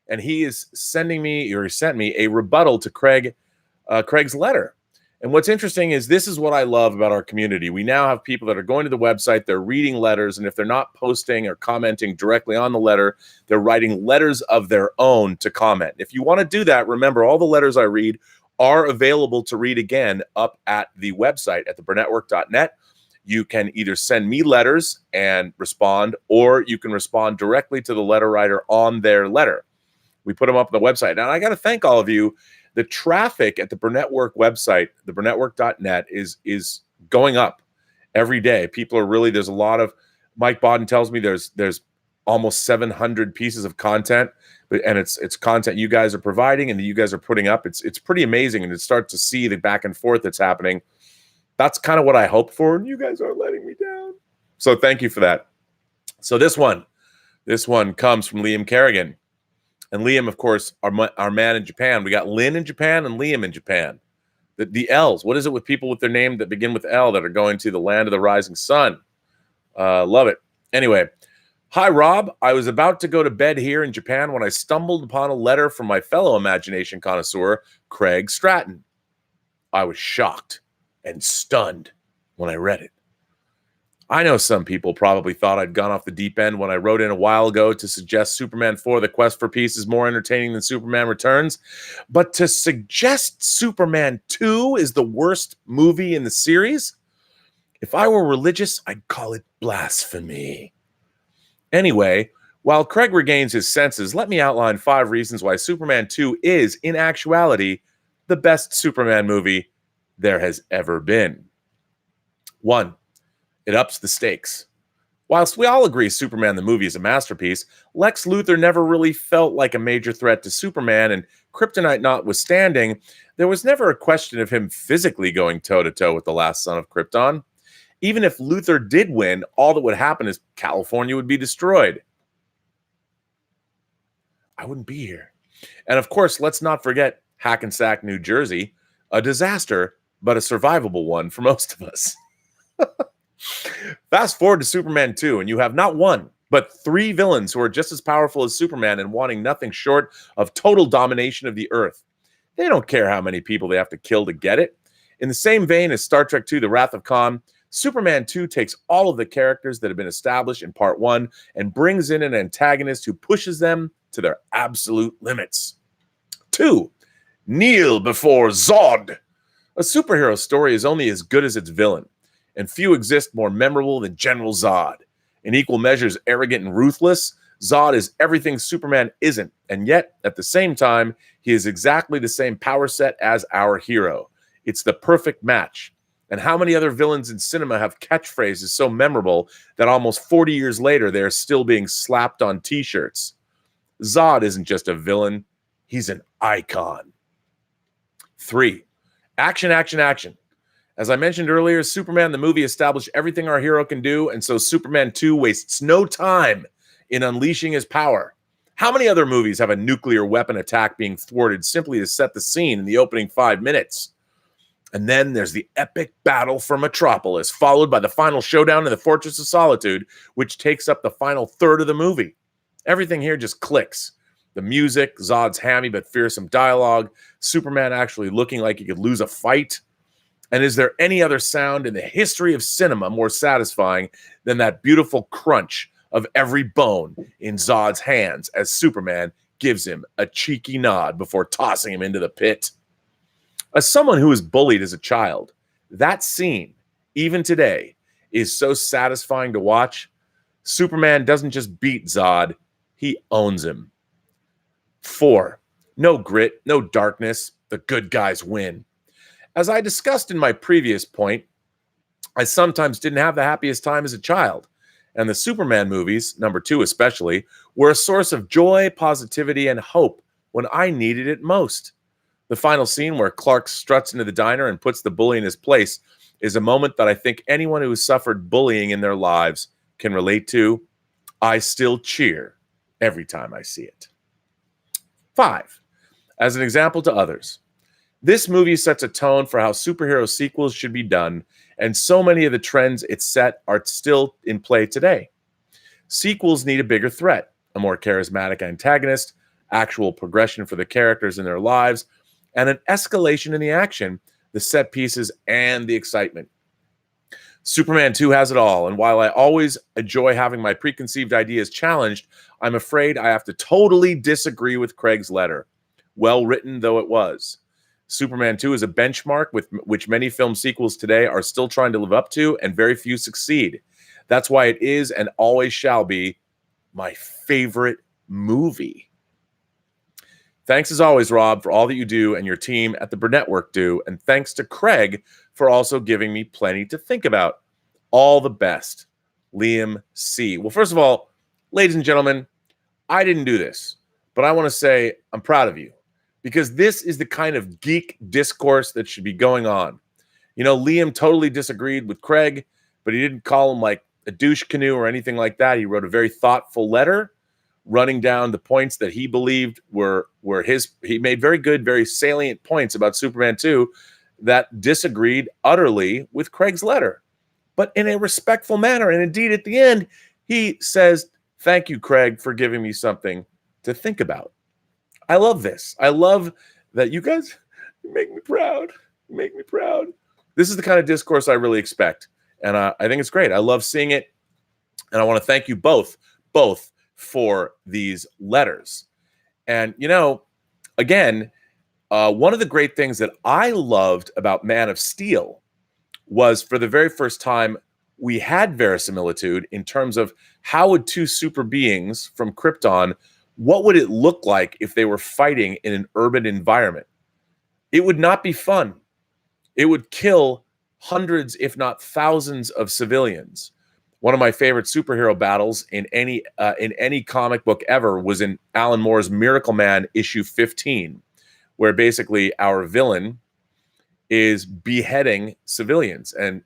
and he is sent me a rebuttal to Craig's letter. And what's interesting is this is what I love about our community. We now have people that are going to the website, they're reading letters, and if they're not posting or commenting directly on the letter, they're writing letters of their own to comment. If you want to do that, remember all the letters I read are available to read again up at the website at theburnettwork.net. You can either send me letters and respond, or you can respond directly to the letter writer on their letter. We put them up on the website. Now, I got to thank all of you. The traffic at the Burnettwork website, theburnettwork.net, is going up every day. People are really, there's a lot of, Mike Bodden tells me there's almost 700 pieces of content, and it's content you guys are providing and that you guys are putting up. It's pretty amazing, and to start to see the back and forth that's happening. That's kind of what I hope for, and you guys aren't letting me down. So thank you for that. So this one comes from Liam Kerrigan. And Liam, of course, our man in Japan. We got Lynn in Japan and Liam in Japan. The L's. What is it with people with their name that begin with L that are going to the land of the rising sun? Love it. Anyway, hi, Rob. I was about to go to bed here in Japan when I stumbled upon a letter from my fellow Imagination Connoisseur, Craig Stratton. I was shocked and stunned when I read it. I know some people probably thought I'd gone off the deep end when I wrote in a while ago to suggest Superman 4, The Quest for Peace is more entertaining than Superman Returns. But to suggest Superman 2 is the worst movie in the series? If I were religious, I'd call it blasphemy. Anyway, while Craig regains his senses, let me outline 5 reasons why Superman 2 is, in actuality, the best Superman movie there has ever been. 1. It ups the stakes. Whilst we all agree Superman the movie is a masterpiece, Lex Luthor never really felt like a major threat to Superman, and Kryptonite notwithstanding, there was never a question of him physically going toe-to-toe with the last son of Krypton. Even if Luthor did win, all that would happen is California would be destroyed. I wouldn't be here. And of course, let's not forget Hackensack, New Jersey, a disaster, but a survivable one for most of us. Fast forward to Superman 2, and you have not one, but 3 villains who are just as powerful as Superman and wanting nothing short of total domination of the Earth. They don't care how many people they have to kill to get it. In the same vein as Star Trek II, The Wrath of Khan, Superman 2 takes all of the characters that have been established in Part 1 and brings in an antagonist who pushes them to their absolute limits. 2. Kneel before Zod. A superhero story is only as good as its villain. and few exist more memorable than General Zod. In equal measures arrogant and ruthless, Zod is everything Superman isn't, and yet, at the same time, he is exactly the same power set as our hero. It's the perfect match. And how many other villains in cinema have catchphrases so memorable that almost 40 years later they are still being slapped on t-shirts? Zod isn't just a villain, he's an icon. 3. Action, action, action. As I mentioned earlier, Superman the movie established everything our hero can do, and so Superman 2 wastes no time in unleashing his power. How many other movies have a nuclear weapon attack being thwarted simply to set the scene in the opening 5 minutes? And then there's the epic battle for Metropolis, followed by the final showdown in the Fortress of Solitude, which takes up the final third of the movie. Everything here just clicks. The music, Zod's hammy but fearsome dialogue, Superman actually looking like he could lose a fight. And is there any other sound in the history of cinema more satisfying than that beautiful crunch of every bone in Zod's hands as Superman gives him a cheeky nod before tossing him into the pit? As someone who was bullied as a child, that scene, even today, is so satisfying to watch. Superman doesn't just beat Zod, he owns him. 4. No grit, no darkness, the good guys win. As I discussed in my previous point, I sometimes didn't have the happiest time as a child, and the Superman movies, number 2 especially, were a source of joy, positivity, and hope when I needed it most. The final scene where Clark struts into the diner and puts the bully in his place is a moment that I think anyone who has suffered bullying in their lives can relate to. I still cheer every time I see it. 5. As an example to others, this movie sets a tone for how superhero sequels should be done, and so many of the trends it set are still in play today. Sequels need a bigger threat, a more charismatic antagonist, actual progression for the characters in their lives, and an escalation in the action, the set pieces, and the excitement. Superman 2 has it all, and while I always enjoy having my preconceived ideas challenged, I'm afraid I have to totally disagree with Craig's letter, well written though it was. Superman 2 is a benchmark with which many film sequels today are still trying to live up to, and very few succeed. That's why it is and always shall be my favorite movie. Thanks as always, Rob, for all that you do and your team at the Burnettwork do, and thanks to Craig for also giving me plenty to think about. All the best, Liam C. Well, first of all, ladies and gentlemen, I didn't do this, but I want to say I'm proud of you, because this is the kind of geek discourse that should be going on. You know, Liam totally disagreed with Craig, but he didn't call him like a douche canoe or anything like that. He wrote a very thoughtful letter running down the points that he believed were his. He made very good, very salient points about Superman 2 that disagreed utterly with Craig's letter, but in a respectful manner. And indeed, at the end, he says, "Thank you, Craig, for giving me something to think about." I love this. I love that you guys make me proud. You make me proud. This is the kind of discourse I really expect, and I think it's great. I love seeing it, and I want to thank you both for these letters. And, you know, again, one of the great things that I loved about Man of Steel was, for the very first time, we had verisimilitude in terms of how would two super beings from Krypton, what would it look like if they were fighting in an urban environment? It would not be fun. It would kill hundreds, if not thousands, of civilians. One of my favorite superhero battles in any comic book ever was in Alan Moore's Miracle Man issue 15, where basically our villain is beheading civilians and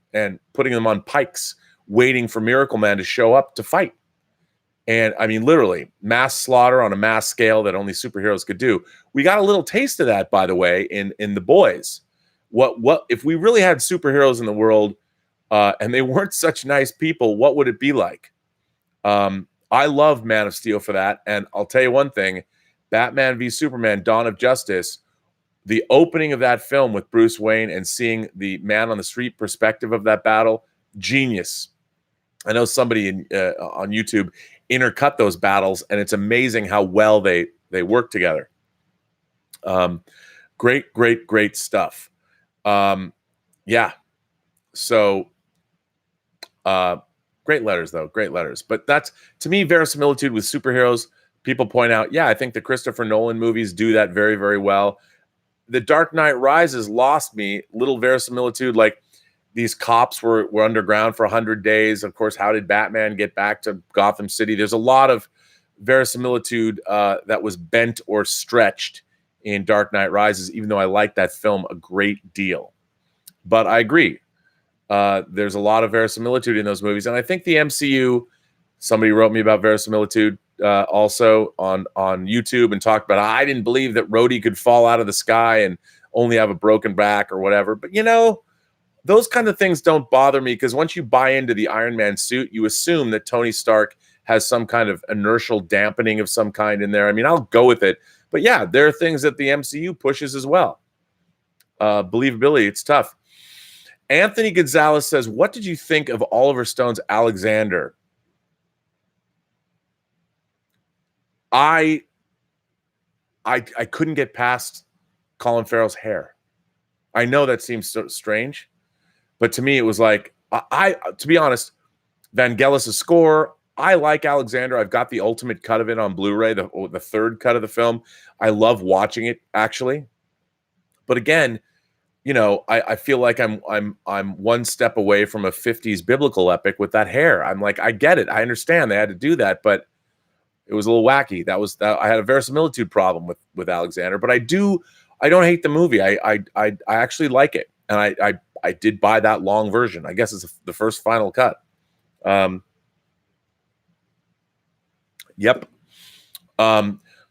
putting them on pikes, waiting for Miracle Man to show up to fight. And I mean, literally, mass slaughter on a mass scale that only superheroes could do. We got a little taste of that, by the way, in The Boys. What if we really had superheroes in the world? And they weren't such nice people, what would it be like? I love Man of Steel for that. And I'll tell you one thing, Batman v Superman, Dawn of Justice, the opening of that film with Bruce Wayne and seeing the man on the street perspective of that battle, genius. I know somebody on YouTube intercut those battles, and it's amazing how well they work together. Great stuff. Yeah. So Great letters, though. Great letters. But that's, to me, verisimilitude with superheroes. People point out, yeah, I think the Christopher Nolan movies do that very, very well. The Dark Knight Rises lost me. Little verisimilitude, like these cops were underground for 100 days. Of course, how did Batman get back to Gotham City? There's a lot of verisimilitude that was bent or stretched in Dark Knight Rises, even though I like that film a great deal. But I agree. There's a lot of verisimilitude in those movies. And I think the MCU, somebody wrote me about verisimilitude also on YouTube and talked about, I didn't believe that Rhodey could fall out of the sky and only have a broken back or whatever. But, you know, those kind of things don't bother me, because once you buy into the Iron Man suit, you assume that Tony Stark has some kind of inertial dampening of some kind in there. I mean, I'll go with it. But yeah, there are things that the MCU pushes as well. Believability, it's tough. Anthony Gonzalez says, what did you think of Oliver Stone's Alexander? I couldn't get past Colin Farrell's hair. I know that seems so strange, but to me it was like, to be honest, Vangelis' score, I like Alexander. I've got the ultimate cut of it on Blu-ray, the third cut of the film. I love watching it, actually. But again, you know, I feel like I'm one step away from a 50s biblical epic with that hair. I'm like, I get it. I understand they had to do that, but it was a little wacky. I had a verisimilitude problem with Alexander, but I don't hate the movie. I actually like it. And I did buy that long version. I guess it's the first final cut. Yep.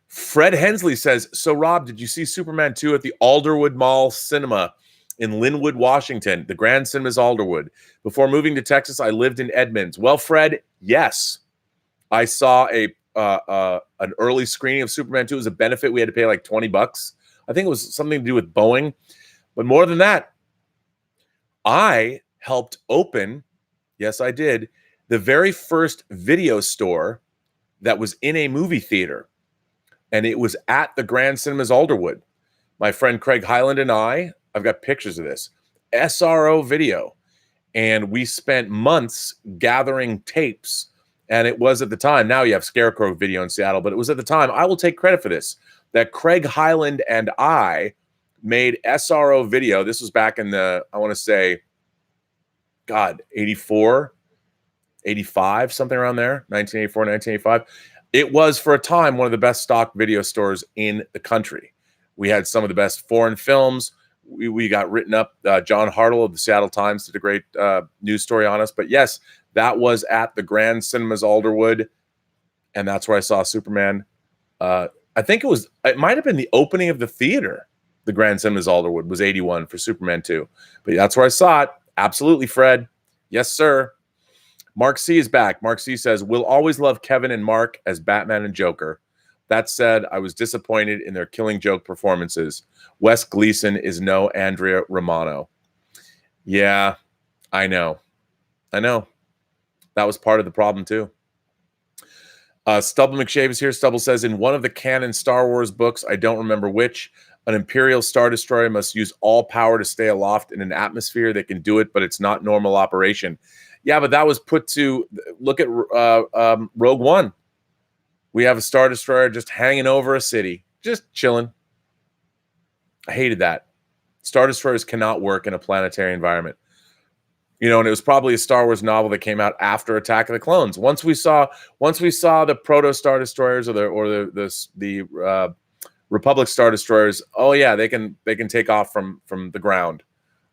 Fred Hensley says, so Rob, did you see Superman 2 at the Alderwood Mall Cinema in Linwood, Washington? The Grand Cinemas Alderwood. Before moving to Texas, I lived in Edmonds. Well, Fred, yes. I saw an early screening of Superman 2. It was a benefit. We had to pay like $20. I think it was something to do with Boeing. But more than that, I helped open, yes, I did, the very first video store that was in a movie theater. And it was at the Grand Cinemas Alderwood. My friend Craig Hyland and I've got pictures of this, SRO video. And we spent months gathering tapes. And it was at the time, now you have Scarecrow Video in Seattle, but it was at the time, I will take credit for this, that Craig Hyland and I made SRO video. This was back in the, I want to say, 84, 85, something around there, 1984, 1985. It was, for a time, one of the best stock video stores in the country. We had some of the best foreign films. We got written up. John Hartle of the Seattle Times did a great news story on us. But yes, that was at the Grand Cinemas Alderwood, and that's where I saw Superman. I think it might have been the opening of the theater. The Grand Cinemas Alderwood was 81 for Superman 2. But that's where I saw it. Absolutely, Fred. Yes, sir. Mark C is back. Mark C says, we'll always love Kevin and Mark as Batman and Joker. That said, I was disappointed in their Killing Joke performances. Wes Gleason is no Andrea Romano. Yeah, I know. That was part of the problem, too. Stubble McShave is here. Stubble says, in one of the canon Star Wars books, I don't remember which, an Imperial Star Destroyer must use all power to stay aloft in an atmosphere that can do it, but it's not normal operation. Yeah, but that was put to, look at Rogue One. We have a Star Destroyer just hanging over a city, just chilling. I hated that. Star Destroyers cannot work in a planetary environment. You know, and it was probably a Star Wars novel that came out after Attack of the Clones. Once we saw the Proto Star Destroyers or the Republic Star Destroyers, oh yeah, they can take off from the ground.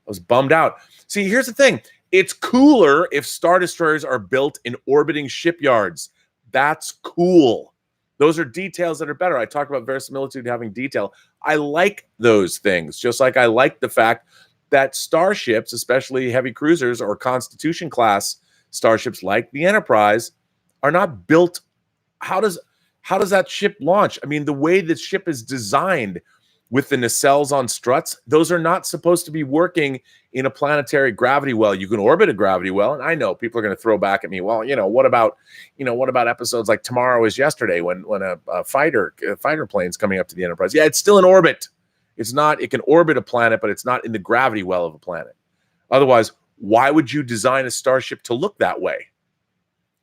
I was bummed out. See, here's the thing. It's cooler if Star Destroyers are built in orbiting shipyards. That's cool. Those are details that are better. I talked about verisimilitude having detail. I like those things, just like I like the fact that starships, especially heavy cruisers or Constitution class starships like the Enterprise, are not built. How does that ship launch? I mean, the way the ship is designed with the nacelles on struts, those are not supposed to be working in a planetary gravity well. You can orbit a gravity well, and I know people are going to throw back at me. Well, what about episodes like Tomorrow Is Yesterday when a fighter plane's coming up to the Enterprise? Yeah, it's still in orbit. It's not. It can orbit a planet, but it's not in the gravity well of a planet. Otherwise, Why would you design a starship to look that way?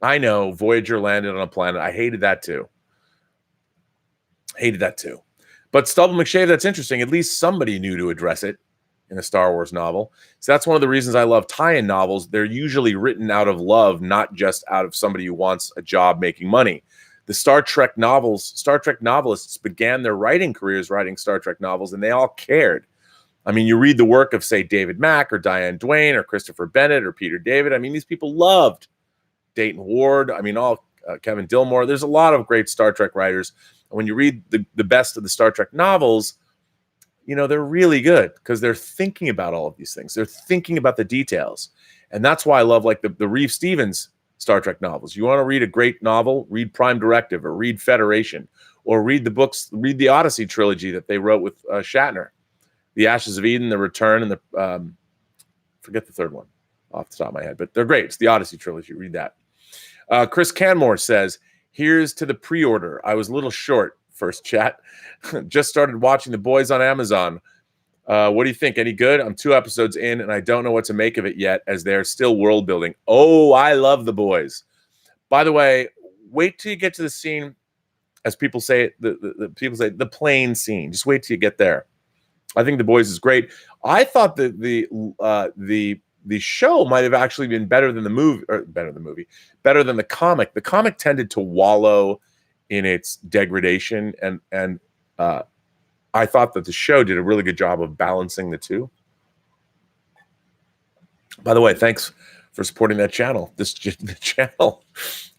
I know Voyager landed on a planet. I hated that too. But Stubble McShave, that's interesting. At least somebody knew to address it in a Star Wars novel. So that's one of the reasons I love tie-in novels. They're usually written out of love, not just out of somebody who wants a job making money. The Star Trek novelists began their writing careers writing Star Trek novels, and they all cared. I mean, you read the work of, say, David Mack or Diane Duane or Christopher Bennett or Peter David. I mean, these people loved Dayton Ward. I mean, Kevin Dillmore. There's a lot of great Star Trek writers. When you read the best of the Star Trek novels, you know, they're really good because they're thinking about all of these things. They're thinking about the details. And that's why I love like the Reeve Stevens Star Trek novels. You want to read a great novel, read Prime Directive or read Federation or read the books, read the Odyssey trilogy that they wrote with Shatner. The Ashes of Eden, The Return, and the forget the third one off the top of my head, but they're great. It's the Odyssey trilogy. Read that. Chris Canmore says, here's to the pre-order. I was a little short, first chat. Just started watching The Boys on Amazon. What do you think? Any good? I'm 2 episodes in, and I don't know what to make of it yet, as they're still world building. Oh, I love The Boys. By the way, wait till you get to the scene, as people say, the people say, the plane scene. Just wait till you get there. I think The Boys is great. I thought that the show might have actually been better than the movie, or better than the comic. The comic tended to wallow in its degradation, and I thought that the show did a really good job of balancing the two. By the way, thanks for supporting that channel. The channel,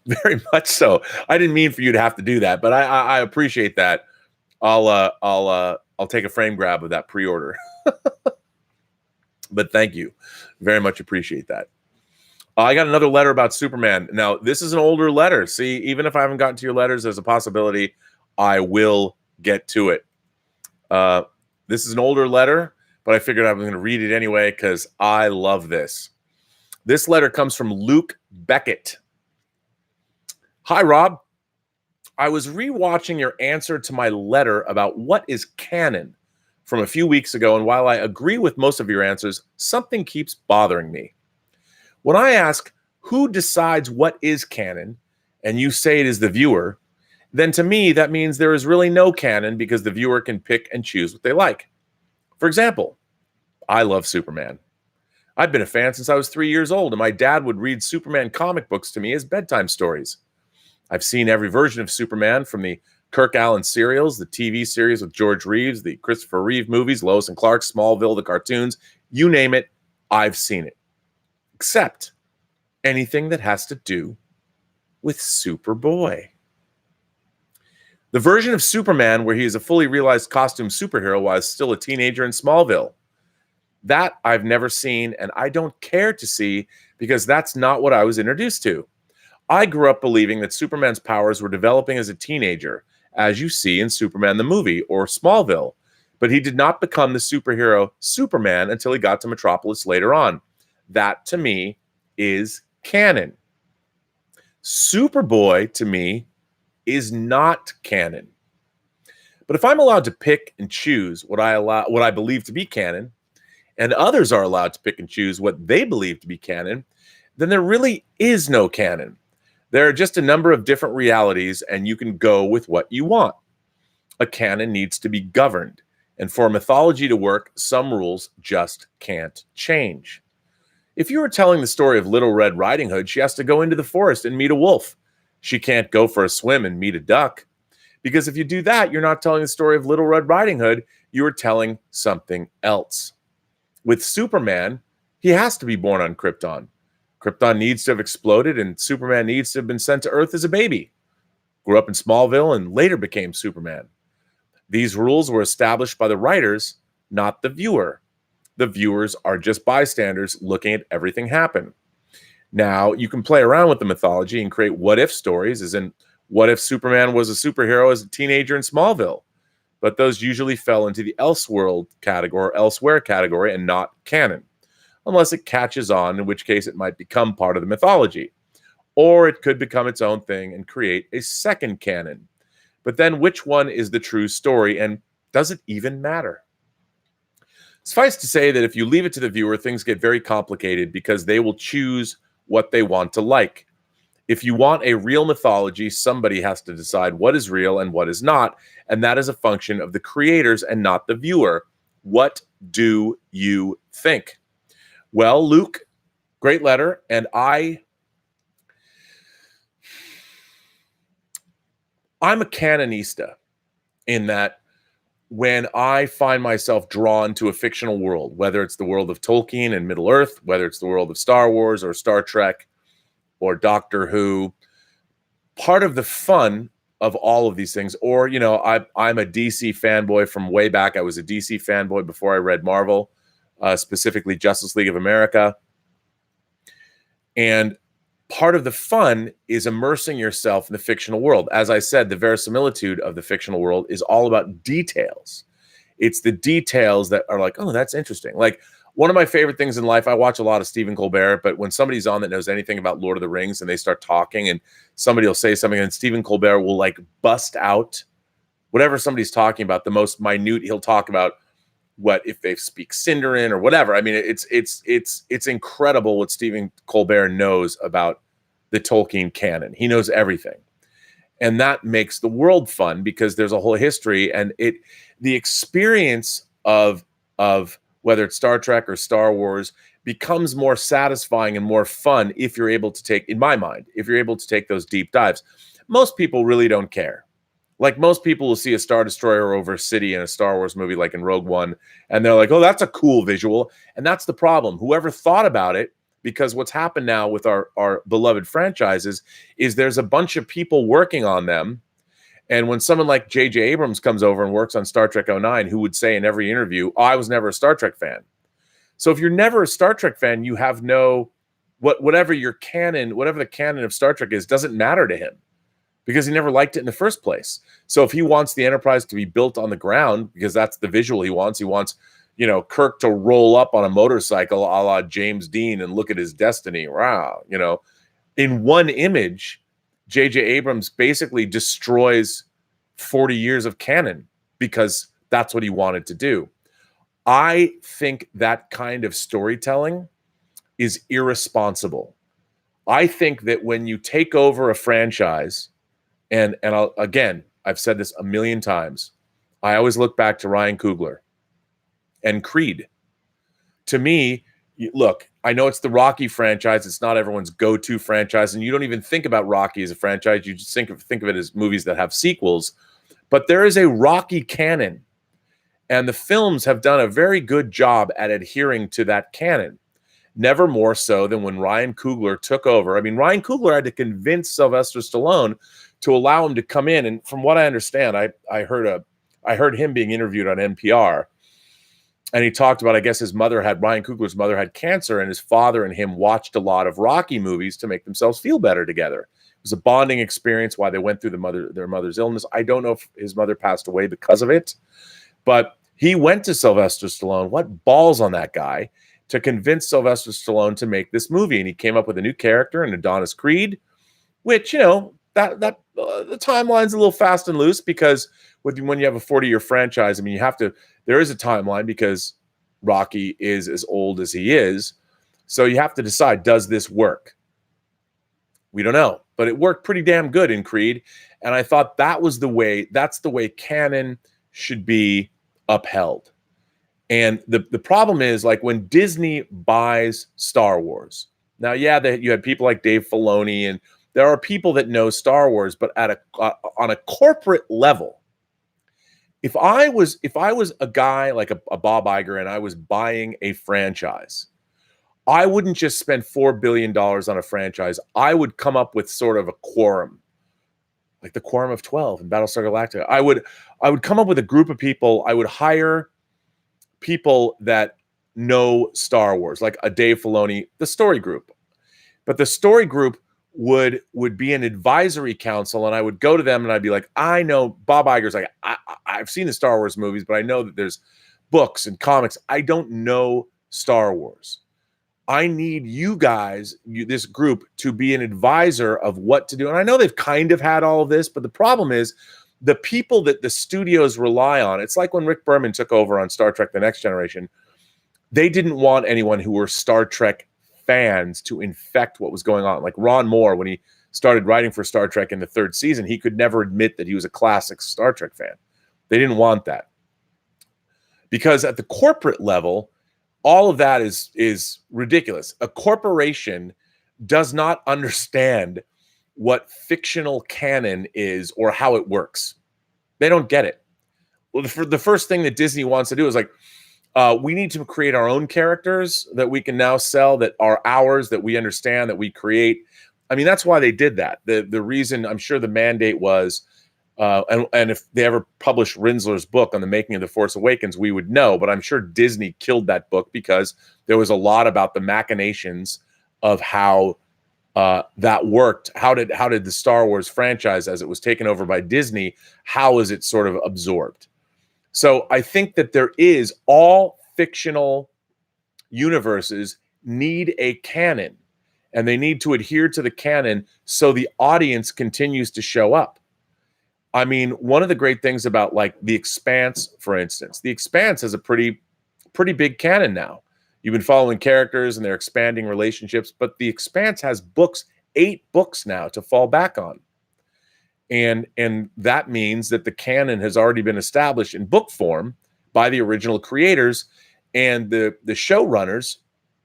very much so. I didn't mean for you to have to do that, but I appreciate that. I'll take a frame grab of that pre-order. But thank you. Very much appreciate that. I got another letter about Superman. Now, this is an older letter. See, even if I haven't gotten to your letters, there's a possibility I will get to it. This is an older letter, but I figured I was going to read it anyway because I love this. This letter comes from Luke Beckett. Hi, Rob. I was rewatching your answer to my letter about what is canon from a few weeks ago, and while I agree with most of your answers, something keeps bothering me. When I ask who decides what is canon, and you say it is the viewer, then to me that means there is really no canon because the viewer can pick and choose what they like. For example, I love Superman. I've been a fan since I was 3 years old, and my dad would read Superman comic books to me as bedtime stories. I've seen every version of Superman, from the Kirk Allen serials, the TV series with George Reeves, the Christopher Reeve movies, Lois and Clark, Smallville, the cartoons, you name it, I've seen it. Except anything that has to do with Superboy. The version of Superman where he is a fully realized costume superhero while still a teenager in Smallville. That I've never seen, and I don't care to see because that's not what I was introduced to. I grew up believing that Superman's powers were developing as a teenager, as you see in Superman the movie or Smallville, but he did not become the superhero Superman until he got to Metropolis later on. That, to me, is canon. Superboy, to me, is not canon. But if I'm allowed to pick and choose what I believe to be canon, and others are allowed to pick and choose what they believe to be canon, then there really is no canon. There are just a number of different realities, and you can go with what you want. A canon needs to be governed, and for mythology to work, some rules just can't change. If you were telling the story of Little Red Riding Hood, she has to go into the forest and meet a wolf. She can't go for a swim and meet a duck. Because if you do that, you're not telling the story of Little Red Riding Hood, you are telling something else. With Superman, he has to be born on Krypton. Krypton needs to have exploded, and Superman needs to have been sent to Earth as a baby. Grew up in Smallville and later became Superman. These rules were established by the writers, not the viewer. The viewers are just bystanders looking at everything happen. Now, you can play around with the mythology and create what-if stories, as in, what if Superman was a superhero as a teenager in Smallville? But those usually fell into the Elseworld category, or elsewhere category, and not canon. Unless it catches on, in which case it might become part of the mythology. Or it could become its own thing and create a second canon. But then which one is the true story, and does it even matter? Suffice to say that if you leave it to the viewer, things get very complicated because they will choose what they want to like. If you want a real mythology, somebody has to decide what is real and what is not, and that is a function of the creators and not the viewer. What do you think? Well, Luke, great letter, and I'm a canonista in that when I find myself drawn to a fictional world, whether it's the world of Tolkien and Middle-earth, whether it's the world of Star Wars or Star Trek or Doctor Who, part of the fun of all of these things, or, I'm a DC fanboy from way back. I was a DC fanboy before I read Marvel, specifically Justice League of America. And part of the fun is immersing yourself in the fictional world. As I said, the verisimilitude of the fictional world is all about details. It's the details that are like, oh, that's interesting. Like, one of my favorite things in life, I watch a lot of Stephen Colbert, but when somebody's on that knows anything about Lord of the Rings and they start talking and somebody will say something and Stephen Colbert will like bust out whatever somebody's talking about, the most minute, he'll talk about what if they speak Sindarin or whatever. I mean, it's incredible what Stephen Colbert knows about the Tolkien canon. He knows everything. And that makes the world fun because there's a whole history, and the experience of whether it's Star Trek or Star Wars becomes more satisfying and more fun if you're able to take, in my mind, if you're able to take those deep dives. Most people really don't care. Like, most people will see a Star Destroyer over a city in a Star Wars movie, like in Rogue One, and they're like, oh, that's a cool visual. And that's the problem. Whoever thought about it, because what's happened now with our beloved franchises is there's a bunch of people working on them. And when someone like J.J. Abrams comes over and works on Star Trek 09, who would say in every interview, oh, I was never a Star Trek fan. So if you're never a Star Trek fan, you have whatever your canon, whatever the canon of Star Trek is, doesn't matter to him because he never liked it in the first place. So if he wants the Enterprise to be built on the ground, because that's the visual he wants Kirk to roll up on a motorcycle a la James Dean and look at his destiny. Wow. In one image, J.J. Abrams basically destroys 40 years of canon because that's what he wanted to do. I think that kind of storytelling is irresponsible. I think that when you take over a franchise, and I've said this a million times, I always look back to Ryan Coogler and Creed. To me, look, I know it's the Rocky franchise. It's not everyone's go-to franchise, and you don't even think about Rocky as a franchise. You just think of it as movies that have sequels. But there is a Rocky canon, and the films have done a very good job at adhering to that canon. Never more so than when Ryan Coogler took over. I mean, Ryan Coogler had to convince Sylvester Stallone to allow him to come in. And from what I understand, I heard him being interviewed on NPR. And he talked about, I guess Ryan Coogler's mother had cancer, and his father and him watched a lot of Rocky movies to make themselves feel better together. It was a bonding experience while they went through their mother's illness. I don't know if his mother passed away because of it, but he went to Sylvester Stallone. What balls on that guy to convince Sylvester Stallone to make this movie. And he came up with a new character in Adonis Creed, which, the timeline's a little fast and loose because when you have a 40-year franchise, I mean, there is a timeline because Rocky is as old as he is. So you have to decide, does this work? We don't know, but it worked pretty damn good in Creed. And I thought that's the way canon should be upheld. And the problem is, like, when Disney buys Star Wars, now, you had people like Dave Filoni, and there are people that know Star Wars, but on a corporate level, if I was a guy like a Bob Iger and I was buying a franchise, I wouldn't just spend $4 billion on a franchise. I would come up with sort of a quorum, like the Quorum of 12 in Battlestar Galactica. I would come up with a group of people. I would hire people that know Star Wars, like a Dave Filoni, the story group. But the story group would be an advisory council, and I would go to them and I'd be like, I know Bob Iger's like, I've seen the Star Wars movies, but I know that there's books and comics. I don't know Star Wars. I need you guys, this group, to be an advisor of what to do. And I know they've kind of had all of this, but the problem is the people that the studios rely on. It's like when Rick Berman took over on Star Trek: The Next Generation. they didn't want anyone who were Star Trek fans to infect what was going on. Like Ron Moore, when he started writing for Star Trek in the 3rd season, he could never admit that he was a classic Star Trek fan. They didn't want that. Because at the corporate level, all of that is ridiculous. A corporation does not understand what fictional canon is or how it works. They don't get it. Well, the first thing that Disney wants to do is like, we need to create our own characters that we can now sell, that are ours, that we understand, that we create. I mean, that's why they did that. The reason, I'm sure the mandate was, and if they ever published Rinsler's book on the making of The Force Awakens, we would know. But I'm sure Disney killed that book because there was a lot about the machinations of how that worked. How did the Star Wars franchise, as it was taken over by Disney, how is it sort of absorbed? So I think that there is, all fictional universes need a canon, and they need to adhere to the canon so the audience continues to show up. I mean, one of the great things about like The Expanse, for instance, The Expanse has a pretty big canon now. You've been following characters and they're expanding relationships, but The Expanse has books, 8 books now to fall back on. And that means that the canon has already been established in book form by the original creators, and the showrunners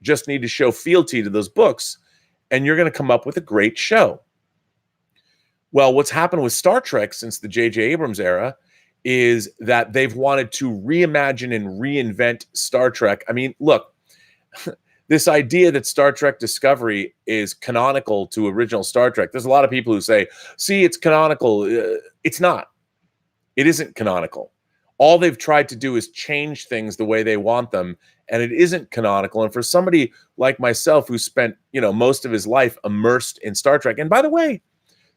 just need to show fealty to those books, and you're going to come up with a great show. Well, what's happened with Star Trek since the J.J. Abrams era is that they've wanted to reimagine and reinvent Star Trek. I mean, look, this idea that Star Trek Discovery is canonical to original Star Trek, there's a lot of people who say, see, it's canonical. It's not. It isn't canonical. All they've tried to do is change things the way they want them, and it isn't canonical. And for somebody like myself who spent, most of his life immersed in Star Trek, and by the way,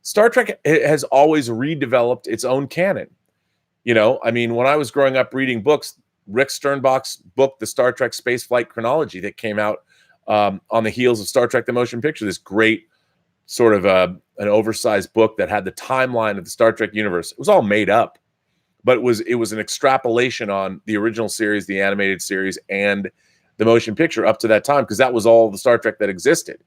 Star Trek has always redeveloped its own canon. I mean, when I was growing up reading books, Rick Sternbach's book, The Star Trek Spaceflight Chronology, that came out on the heels of Star Trek The Motion Picture, this great sort of an oversized book that had the timeline of the Star Trek universe. It was all made up, but it was an extrapolation on the original series, the animated series, and the motion picture up to that time, because that was all the Star Trek that existed.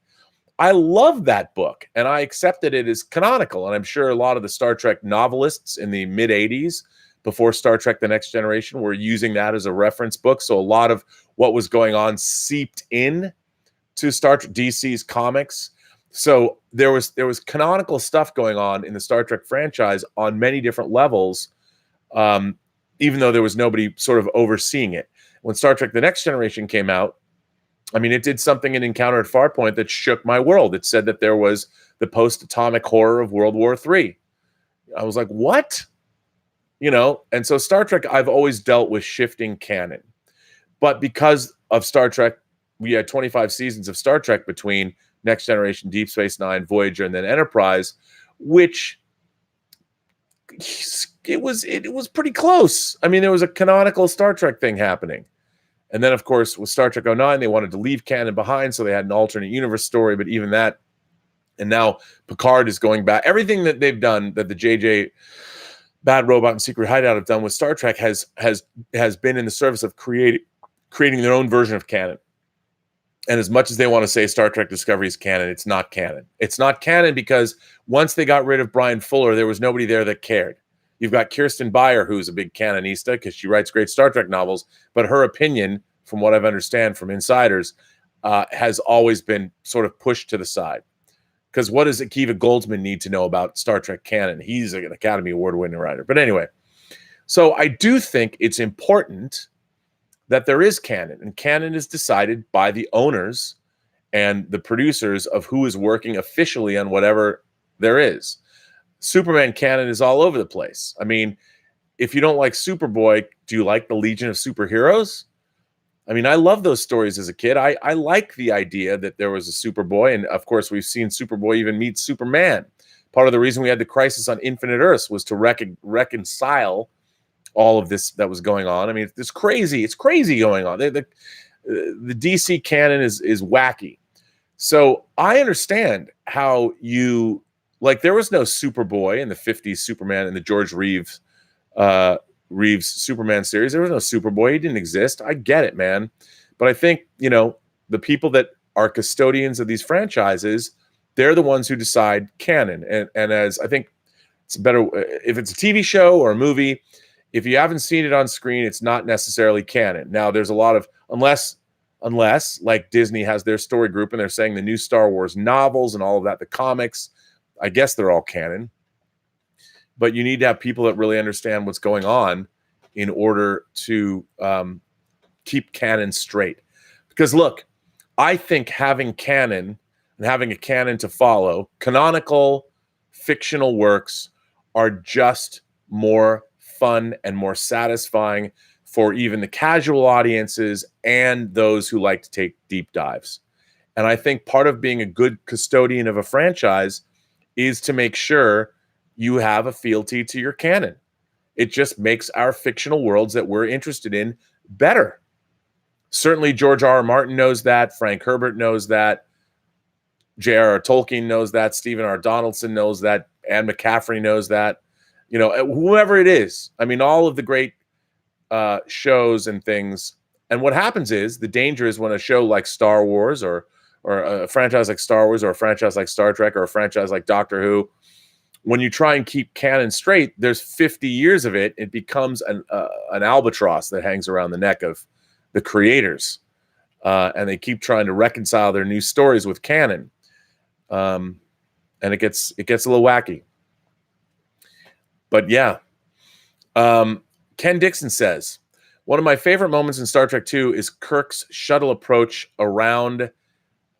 I love that book, and I accepted it as canonical, and I'm sure a lot of the Star Trek novelists in the mid-'80s, before Star Trek The Next Generation, were using that as a reference book. So a lot of what was going on seeped in to Star Trek DC's comics. So there was canonical stuff going on in the Star Trek franchise on many different levels, even though there was nobody sort of overseeing it. When Star Trek The Next Generation came out, I mean, it did something in Encounter at Farpoint that shook my world. It said that there was the post-atomic horror of World War III. I was like, what? And so Star Trek, I've always dealt with shifting canon. But because of Star Trek, we had 25 seasons of Star Trek between Next Generation, Deep Space Nine, Voyager, and then Enterprise, which it was pretty close. I mean, there was a canonical Star Trek thing happening. And then, of course, with Star Trek 09, they wanted to leave canon behind, so they had an alternate universe story, but even that, and now Picard is going back. Everything that they've done, that the JJ Bad Robot and Secret Hideout have done with Star Trek has been in the service of creating their own version of canon. And as much as they want to say Star Trek Discovery is canon, it's not canon. It's not canon because once they got rid of Brian Fuller, there was nobody there that cared. You've got Kirsten Beyer, who's a big canonista because she writes great Star Trek novels, but her opinion, from what I've understand from insiders, has always been sort of pushed to the side. Because what does Akiva Goldsman need to know about Star Trek canon? He's an Academy Award-winning writer. But anyway, so I do think it's important that there is canon, and canon is decided by the owners and the producers of who is working officially on whatever there is. Superman canon is all over the place. I mean, if you don't like Superboy, do you like the Legion of Superheroes? I mean, I love those stories as a kid. I like the idea that there was a Superboy, and of course, we've seen Superboy even meet Superman. Part of the reason we had the Crisis on Infinite Earths was to reconcile all of this that was going on. I mean, it's crazy. It's crazy going on. The DC canon is wacky. So I understand how you, like, there was no Superboy in the 50s Superman in the George Reeves Superman series. There was no Superboy. He didn't exist. I get it, man. But I think, the people that are custodians of these franchises, they're the ones who decide canon. And as I think it's better, if it's a TV show or a movie, if you haven't seen it on screen, it's not necessarily canon. Now, there's a lot of, unless like Disney has their story group and they're saying the new Star Wars novels and all of that, the comics, I guess they're all canon. But you need to have people that really understand what's going on in order to keep canon straight. Because look, I think having canon and having a canon to follow, canonical fictional works are just more fun and more satisfying for even the casual audiences and those who like to take deep dives. And I think part of being a good custodian of a franchise is to make sure you have a fealty to your canon. It just makes our fictional worlds that we're interested in better. Certainly George R.R. Martin knows that. Frank Herbert knows that. J.R.R. Tolkien knows that. Stephen R. Donaldson knows that. Anne McCaffrey knows that. Whoever it is. I mean, all of the great shows and things. And what happens is, the danger is when a show like Star Wars or a franchise like Star Wars or a franchise like Star Trek or a franchise like Doctor Who, when you try and keep canon straight, there's 50 years of it. It becomes an albatross that hangs around the neck of the creators. And they keep trying to reconcile their new stories with canon. And it gets a little wacky. But yeah. Ken Dixon says, one of my favorite moments in Star Trek II is Kirk's shuttle approach around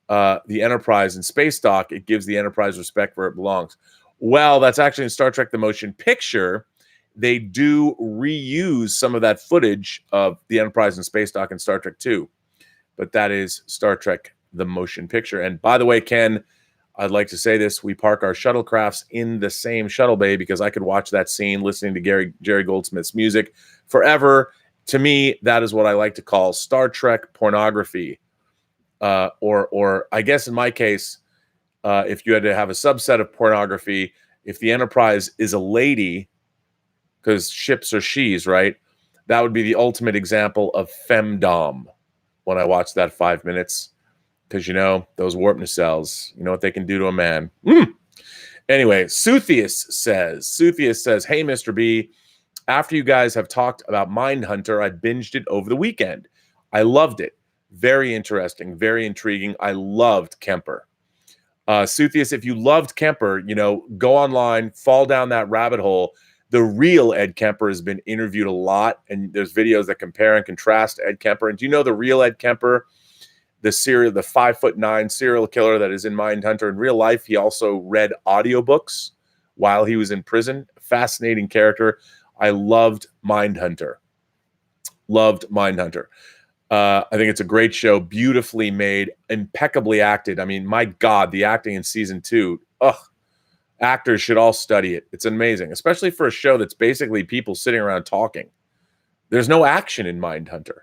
the Enterprise in space dock. It gives the Enterprise respect where it belongs. Well, that's actually in Star Trek The Motion Picture. They do reuse some of that footage of the Enterprise in space dock in Star Trek II. But that is Star Trek The Motion Picture. And by the way, Ken, I'd like to say this. We park our shuttlecrafts in the same shuttle bay because I could watch that scene listening to Jerry Goldsmith's music forever. To me, that is what I like to call Star Trek pornography. Or I guess in my case, if you had to have a subset of pornography, if the Enterprise is a lady, because ships are she's, right? That would be the ultimate example of femdom when I watch that 5 minutes. Because, those warp nacelles, what they can do to a man. Anyway, Suthius says, hey, Mr. B, after you guys have talked about Mindhunter, I binged it over the weekend. I loved it. Very interesting, very intriguing. I loved Kemper. Suthius, if you loved Kemper, go online, fall down that rabbit hole. The real Ed Kemper has been interviewed a lot, and there's videos that compare and contrast Ed Kemper. And do you know the real Ed Kemper? The 5'9" serial killer that is in Mindhunter. In real life, he also read audiobooks while he was in prison. Fascinating character. I loved Mindhunter. I think it's a great show, beautifully made, impeccably acted. I mean, my God, the acting in season 2. Actors should all study it. It's amazing, especially for a show that's basically people sitting around talking. There's no action in Mindhunter.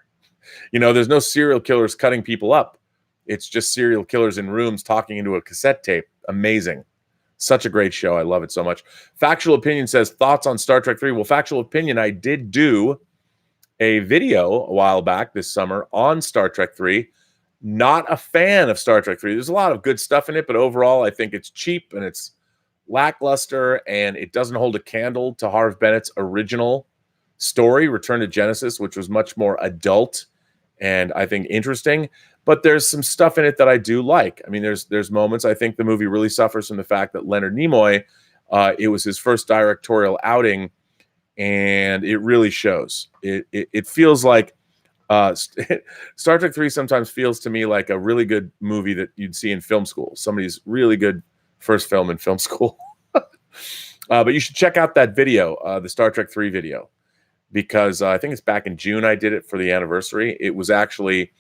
There's no serial killers cutting people up. It's just serial killers in rooms talking into a cassette tape. Amazing. Such a great show. I love it so much. Factual Opinion says, thoughts on Star Trek 3? Well, Factual Opinion, I did do a video a while back this summer on Star Trek 3. Not a fan of Star Trek 3. There's a lot of good stuff in it, but overall, I think it's cheap and it's lackluster and it doesn't hold a candle to Harve Bennett's original story, Return to Genesis, which was much more adult and I think interesting. But there's some stuff in it that I do like. I mean, there's moments. I think the movie really suffers from the fact that Leonard Nimoy, it was his first directorial outing, and it really shows. It feels like Star Trek 3 sometimes feels to me like a really good movie that you'd see in film school. Somebody's really good first film in film school. But you should check out that video, the Star Trek 3 video, because I think it's back in June I did it for the anniversary. It was actually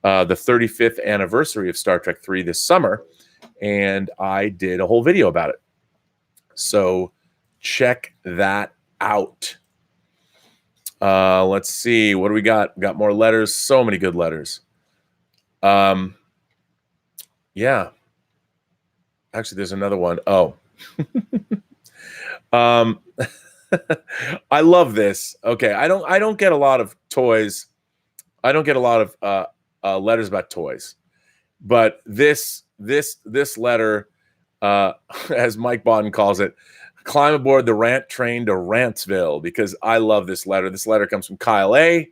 the 35th anniversary of Star Trek 3 this summer, and I did a whole video about it. So check that out. Let's see. What do we got? We got more letters. So many good letters. Yeah. Actually, there's another one. Oh. I love this. Okay. I don't get a lot of toys. I don't get a lot of letters about toys. But this letter, as Mike Bodden calls it, climb aboard the rant train to Rantsville, because I love this letter. This letter comes from Kyle A.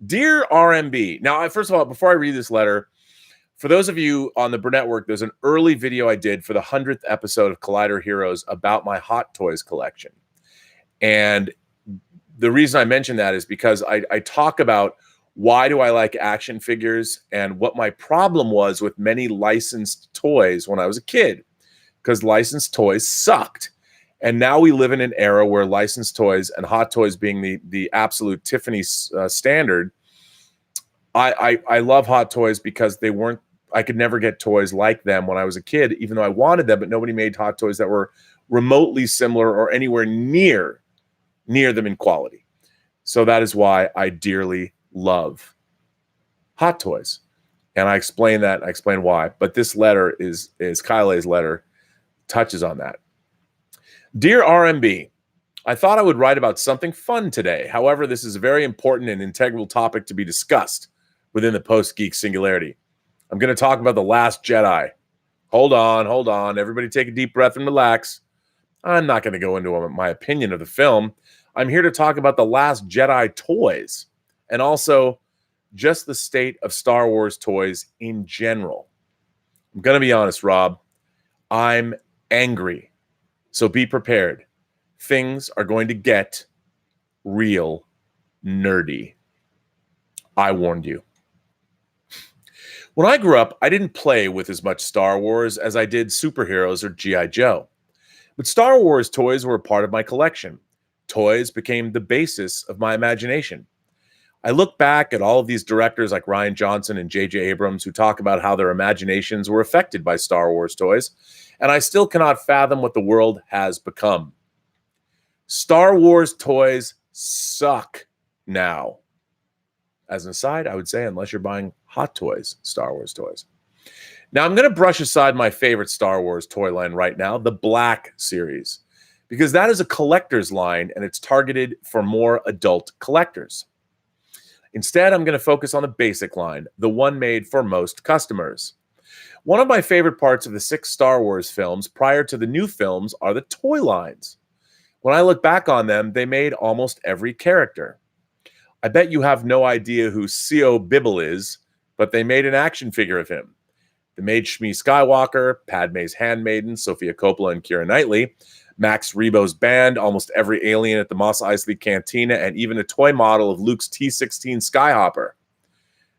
Dear RMB. Now, first of all, before I read this letter, for those of you on the Burnettwork, there's an early video I did for the 100th episode of Collider Heroes about my Hot Toys collection. And the reason I mention that is because I talk about why do I like action figures and what my problem was with many licensed toys when I was a kid, because licensed toys sucked. And now we live in an era where licensed toys, and Hot Toys being the absolute Tiffany standard, I love Hot Toys because I could never get toys like them when I was a kid, even though I wanted them, but nobody made Hot Toys that were remotely similar or anywhere near them in quality. So that is why I dearly love Hot Toys. And I explain that. I explain why. But this letter is Kyle A's letter, touches on that. Dear RMB, I thought I would write about something fun today. However, this is a very important and integral topic to be discussed within the Post-Geek Singularity. I'm going to talk about The Last Jedi. Hold on. Everybody take a deep breath and relax. I'm not going to go into my opinion of the film. I'm here to talk about The Last Jedi toys, and also just the state of Star Wars toys in general. I'm going to be honest, Rob. I'm angry. So be prepared. Things are going to get real nerdy. I warned you. When I grew up, I didn't play with as much Star Wars as I did superheroes or G.I. Joe. But Star Wars toys were a part of my collection. Toys became the basis of my imagination. I look back at all of these directors like Rian Johnson and J.J. Abrams who talk about how their imaginations were affected by Star Wars toys, and I still cannot fathom what the world has become. Star Wars toys suck now. As an aside, I would say, unless you're buying Hot Toys, Star Wars toys. Now, I'm going to brush aside my favorite Star Wars toy line right now, the Black series, because that is a collector's line and it's targeted for more adult collectors. Instead, I'm going to focus on the basic line, the one made for most customers. One of my favorite parts of the 6 Star Wars films prior to the new films are the toy lines. When I look back on them, they made almost every character. I bet you have no idea who C.O. Bibble is, but they made an action figure of him. They made Shmi Skywalker, Padme's handmaiden, Sophia Coppola and Keira Knightley, Max Rebo's band, almost every alien at the Mos Eisley Cantina, and even a toy model of Luke's T-16 Skyhopper.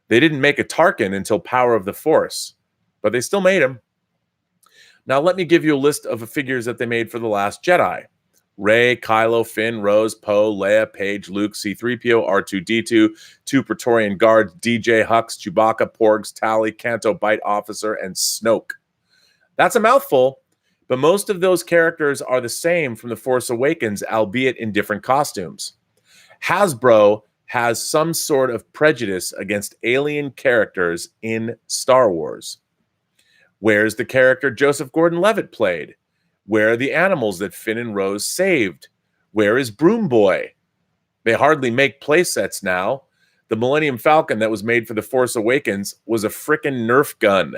They didn't make a Tarkin until Power of the Force, but they still made him. Now let me give you a list of the figures that they made for The Last Jedi. Rey, Kylo, Finn, Rose, Poe, Leia, Paige, Luke, C-3PO, R2-D2, 2 Praetorian Guards, DJ, Hux, Chewbacca, Porgs, Tally, Canto Bite Officer, and Snoke. That's a mouthful, but most of those characters are the same from The Force Awakens, albeit in different costumes. Hasbro has some sort of prejudice against alien characters in Star Wars. Where's the character Joseph Gordon-Levitt played? Where are the animals that Finn and Rose saved? Where is Broom Boy? They hardly make play sets now. The Millennium Falcon that was made for The Force Awakens was a frickin' Nerf gun.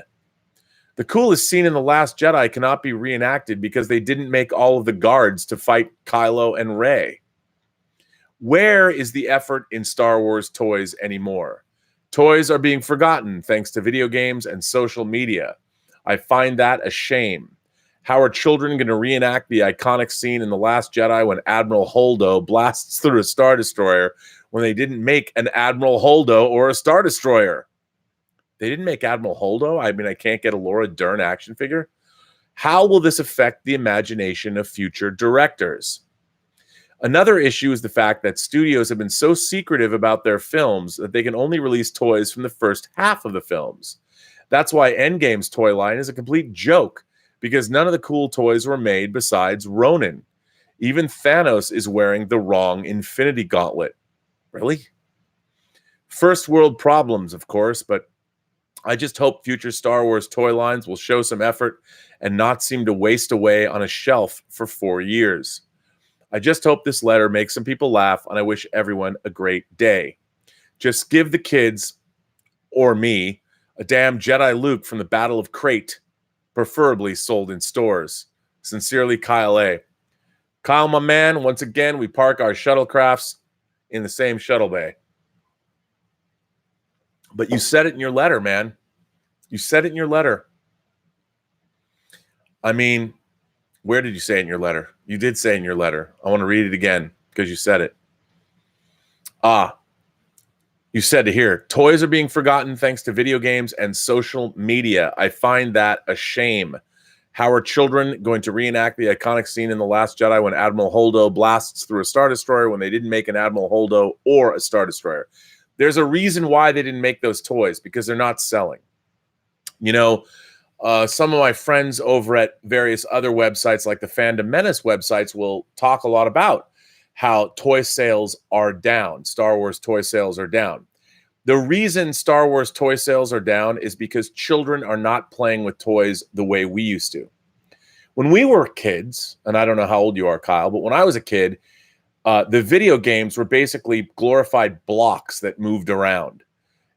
The coolest scene in The Last Jedi cannot be reenacted because they didn't make all of the guards to fight Kylo and Rey. Where is the effort in Star Wars toys anymore? Toys are being forgotten thanks to video games and social media. I find that a shame. How are children going to reenact the iconic scene in The Last Jedi when Admiral Holdo blasts through a Star Destroyer when they didn't make an Admiral Holdo or a Star Destroyer? They didn't make Admiral Holdo? I mean, I can't get a Laura Dern action figure? How will this affect the imagination of future directors? Another issue is the fact that studios have been so secretive about their films that they can only release toys from the first half of the films. That's why Endgame's toy line is a complete joke, because none of the cool toys were made besides Ronin. Even Thanos is wearing the wrong Infinity Gauntlet. Really? First world problems, of course, but I just hope future Star Wars toy lines will show some effort and not seem to waste away on a shelf for 4 years. I just hope this letter makes some people laugh, and I wish everyone a great day. Just give the kids or me, a damn Jedi Luke from the Battle of Crate, preferably sold in stores. Sincerely, Kyle A. Kyle, my man, once again, we park our shuttlecrafts in the same shuttle bay. But you said it in your letter, man. You said it in your letter. I mean, where did you say it in your letter? You did say it in your letter. I want to read it again because you said it. You said to here, toys are being forgotten thanks to video games and social media. I find that a shame. How are children going to reenact the iconic scene in The Last Jedi when Admiral Holdo blasts through a Star Destroyer when they didn't make an Admiral Holdo or a Star Destroyer? There's a reason why they didn't make those toys, because they're not selling. You know, some of my friends over at various other websites like the Fandom Menace websites will talk a lot about how toy sales are down. Star Wars toy sales are down. The reason Star Wars toy sales are down is because children are not playing with toys the way we used to. When we were kids, and I don't know how old you are, Kyle, but when I was a kid, the video games were basically glorified blocks that moved around.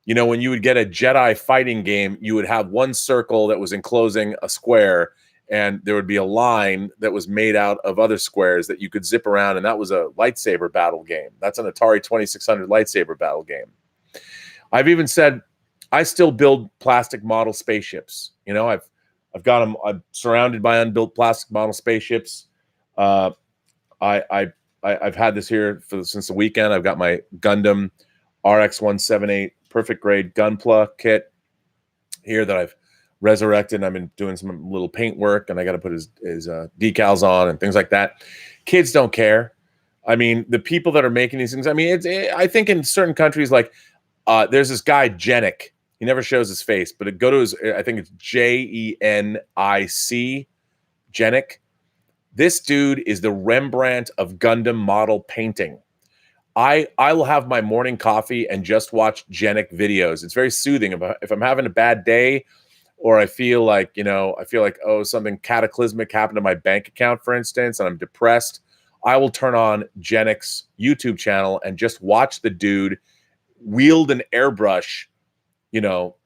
You know, when you would get a Jedi fighting game, you would have one circle that was enclosing a square, and there would be a line that was made out of other squares that you could zip around, and that was a lightsaber battle game. That's an Atari 2600 lightsaber battle game. I've even said I still build plastic model spaceships. You know, I've got them. I'm surrounded by unbuilt plastic model spaceships. I've had this here since the weekend. I've got my Gundam RX-178 perfect grade Gunpla kit here that I've resurrected. I've been doing some little paint work, and I got to put his decals on and things like that. Kids don't care. I mean, the people that are making these things, I mean, I think in certain countries, like there's this guy, Genic. He never shows his face, but go to his, I think it's Jenic, Genic. This dude is the Rembrandt of Gundam model painting. I will have my morning coffee and just watch Genic videos. It's very soothing. If I'm having a bad day, or I feel like, oh, something cataclysmic happened to my bank account, for instance, and I'm depressed, I will turn on Genic's YouTube channel and just watch the dude wield an airbrush, you know,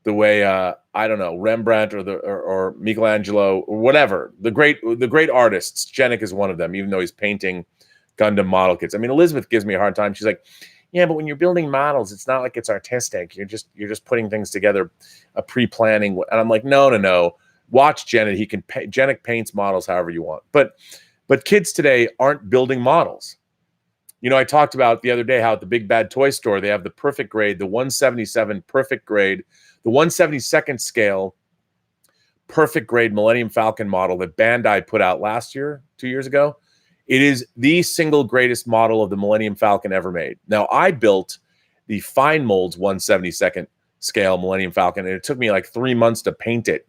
the way I don't know, Rembrandt or Michelangelo or whatever. The great artists, Genic is one of them, even though he's painting Gundam model kits. I mean, Elizabeth gives me a hard time. She's like, yeah, but when you're building models, it's not like it's artistic. You're just putting things together, pre-planning. And I'm like, no. Watch Genic. Genic paints models however you want. But kids today aren't building models. You know, I talked about the other day how at the Big Bad Toy Store, they have the perfect grade, the 177 perfect grade, the 172nd scale perfect grade Millennium Falcon model that Bandai put out last year, 2 years ago. It is the single greatest model of the Millennium Falcon ever made. Now, I built the Fine Molds 172nd scale Millennium Falcon, and it took me like 3 months to paint it.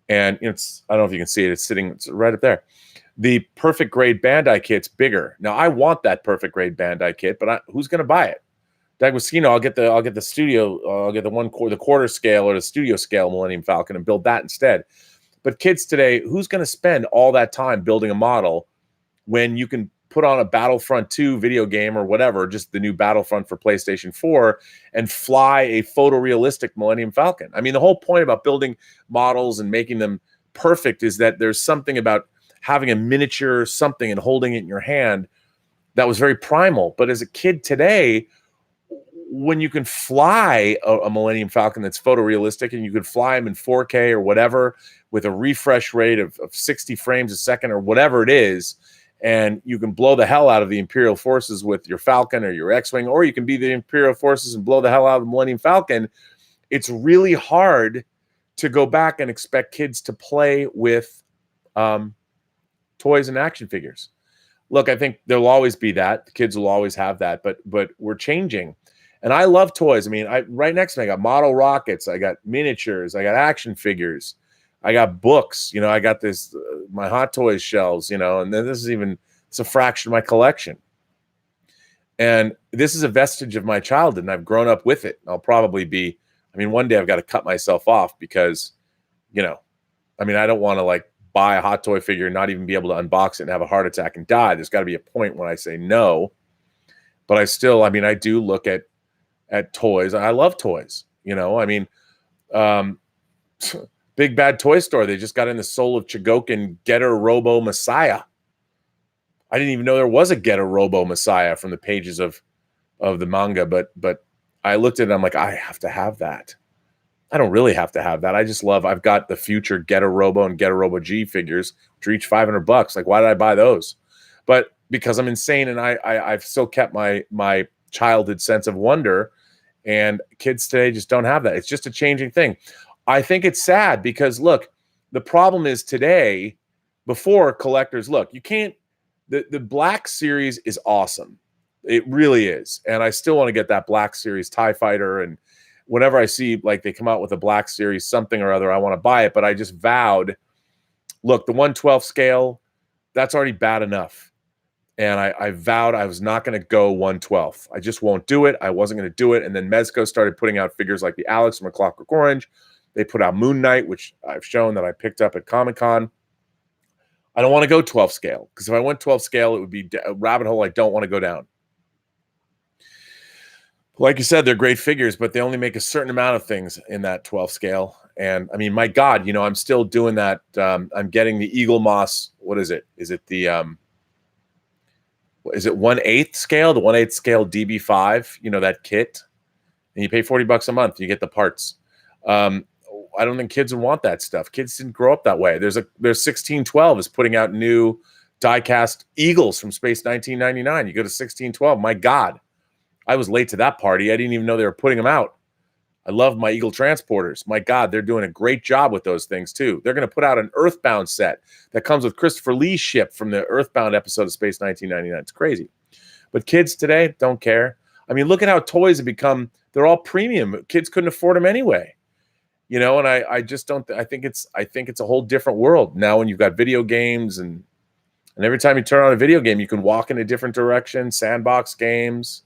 And I don't know if you can see it. It's right up there. The perfect grade Bandai kit's bigger. Now, I want that perfect grade Bandai kit, but who's going to buy it? D'Agostino, I'll get the studio, I'll get the quarter scale or the studio scale Millennium Falcon and build that instead. But kids today, who's going to spend all that time building a model when you can put on a Battlefront 2 video game or whatever, just the new Battlefront for PlayStation 4, and fly a photorealistic Millennium Falcon? I mean, the whole point about building models and making them perfect is that there's something about having a miniature something and holding it in your hand that was very primal. But as a kid today, when you can fly a Millennium Falcon that's photorealistic, and you can fly them in 4K or whatever with a refresh rate of 60 frames a second or whatever it is, and you can blow the hell out of the Imperial forces with your Falcon or your X-Wing, or you can be the Imperial forces and blow the hell out of the Millennium Falcon, it's really hard to go back and expect kids to play with toys and action figures. Look, I think there'll always be that. The kids will always have that, but we're changing. And I love toys. I mean, right next to me, I got model rockets, I got miniatures, I got action figures, I got books. You know, I got this my Hot Toys shelves. You know, and then it's a fraction of my collection. And this is a vestige of my childhood, and I've grown up with it. I'll probably be. I mean, one day I've got to cut myself off because, you know, I mean, I don't want to like buy a hot toy figure and not even be able to unbox it and have a heart attack and die. There's got to be a point when I say no. But I do look at toys. I love toys. You know, I mean, um, Big Bad Toy Store, they just got in the Soul of Chogokin Getter Robo Messiah. I didn't even know there was a Getter Robo Messiah from the pages of the manga, but I looked at it, I'm like, I have to have that. I don't really have to have that. I just love, I've got the future Getter Robo and Getter Robo G figures, which are each $500. Like, why did I buy those? But because I'm insane, and I've still kept my childhood sense of wonder, and kids today just don't have that. It's just a changing thing. I think it's sad because, look, the problem is today, before collectors, look, you can't, the Black series is awesome. It really is. And I still want to get that Black series TIE Fighter, and whenever I see like they come out with a Black series something or other, I want to buy it. But I just vowed, look, the 1/12 scale, that's already bad enough. And I vowed I was not going to go 1/12. I just won't do it. I wasn't going to do it. And then Mezco started putting out figures like the Alex from A Clockwork Orange. They put out Moon Knight, which I've shown that I picked up at Comic-Con. I don't want to go 12 scale, because if I went 12 scale, it would be a rabbit hole I don't want to go down. Like you said, they're great figures, but they only make a certain amount of things in that 12 scale. And I mean, my God, you know, I'm still doing that. I'm getting the Eagle Moss. What is it? Is it the, is it 1/8 scale? The 1/8 scale DB5, you know, that kit, and you pay $40 a month. You get the parts. I don't think kids would want that stuff. Kids didn't grow up that way. There's 1612 is putting out new die-cast Eagles from Space 1999. You go to 1612. My God, I was late to that party. I didn't even know they were putting them out. I love my Eagle transporters. My God, they're doing a great job with those things too. They're going to put out an Earthbound set that comes with Christopher Lee's ship from the Earthbound episode of Space 1999. It's crazy. But kids today don't care. I mean, look at how toys have become. They're all premium. Kids couldn't afford them anyway. You know, and I just don't. I think it's a whole different world now when you've got video games, and every time you turn on a video game, you can walk in a different direction. Sandbox games.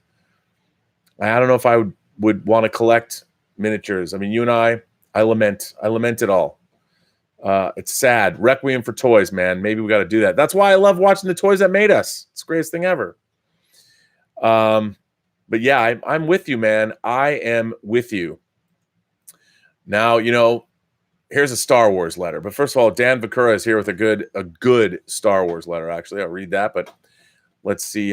I don't know if I would want to collect miniatures. I mean, you and I lament it all. It's sad. Requiem for toys, man. Maybe we got to do that. That's why I love watching the Toys That Made Us. It's the greatest thing ever. But yeah, I'm with you, man. I am with you. Now, you know, here's a Star Wars letter. But first of all, Dan Vakura is here with a good Star Wars letter, actually. I'll read that, but let's see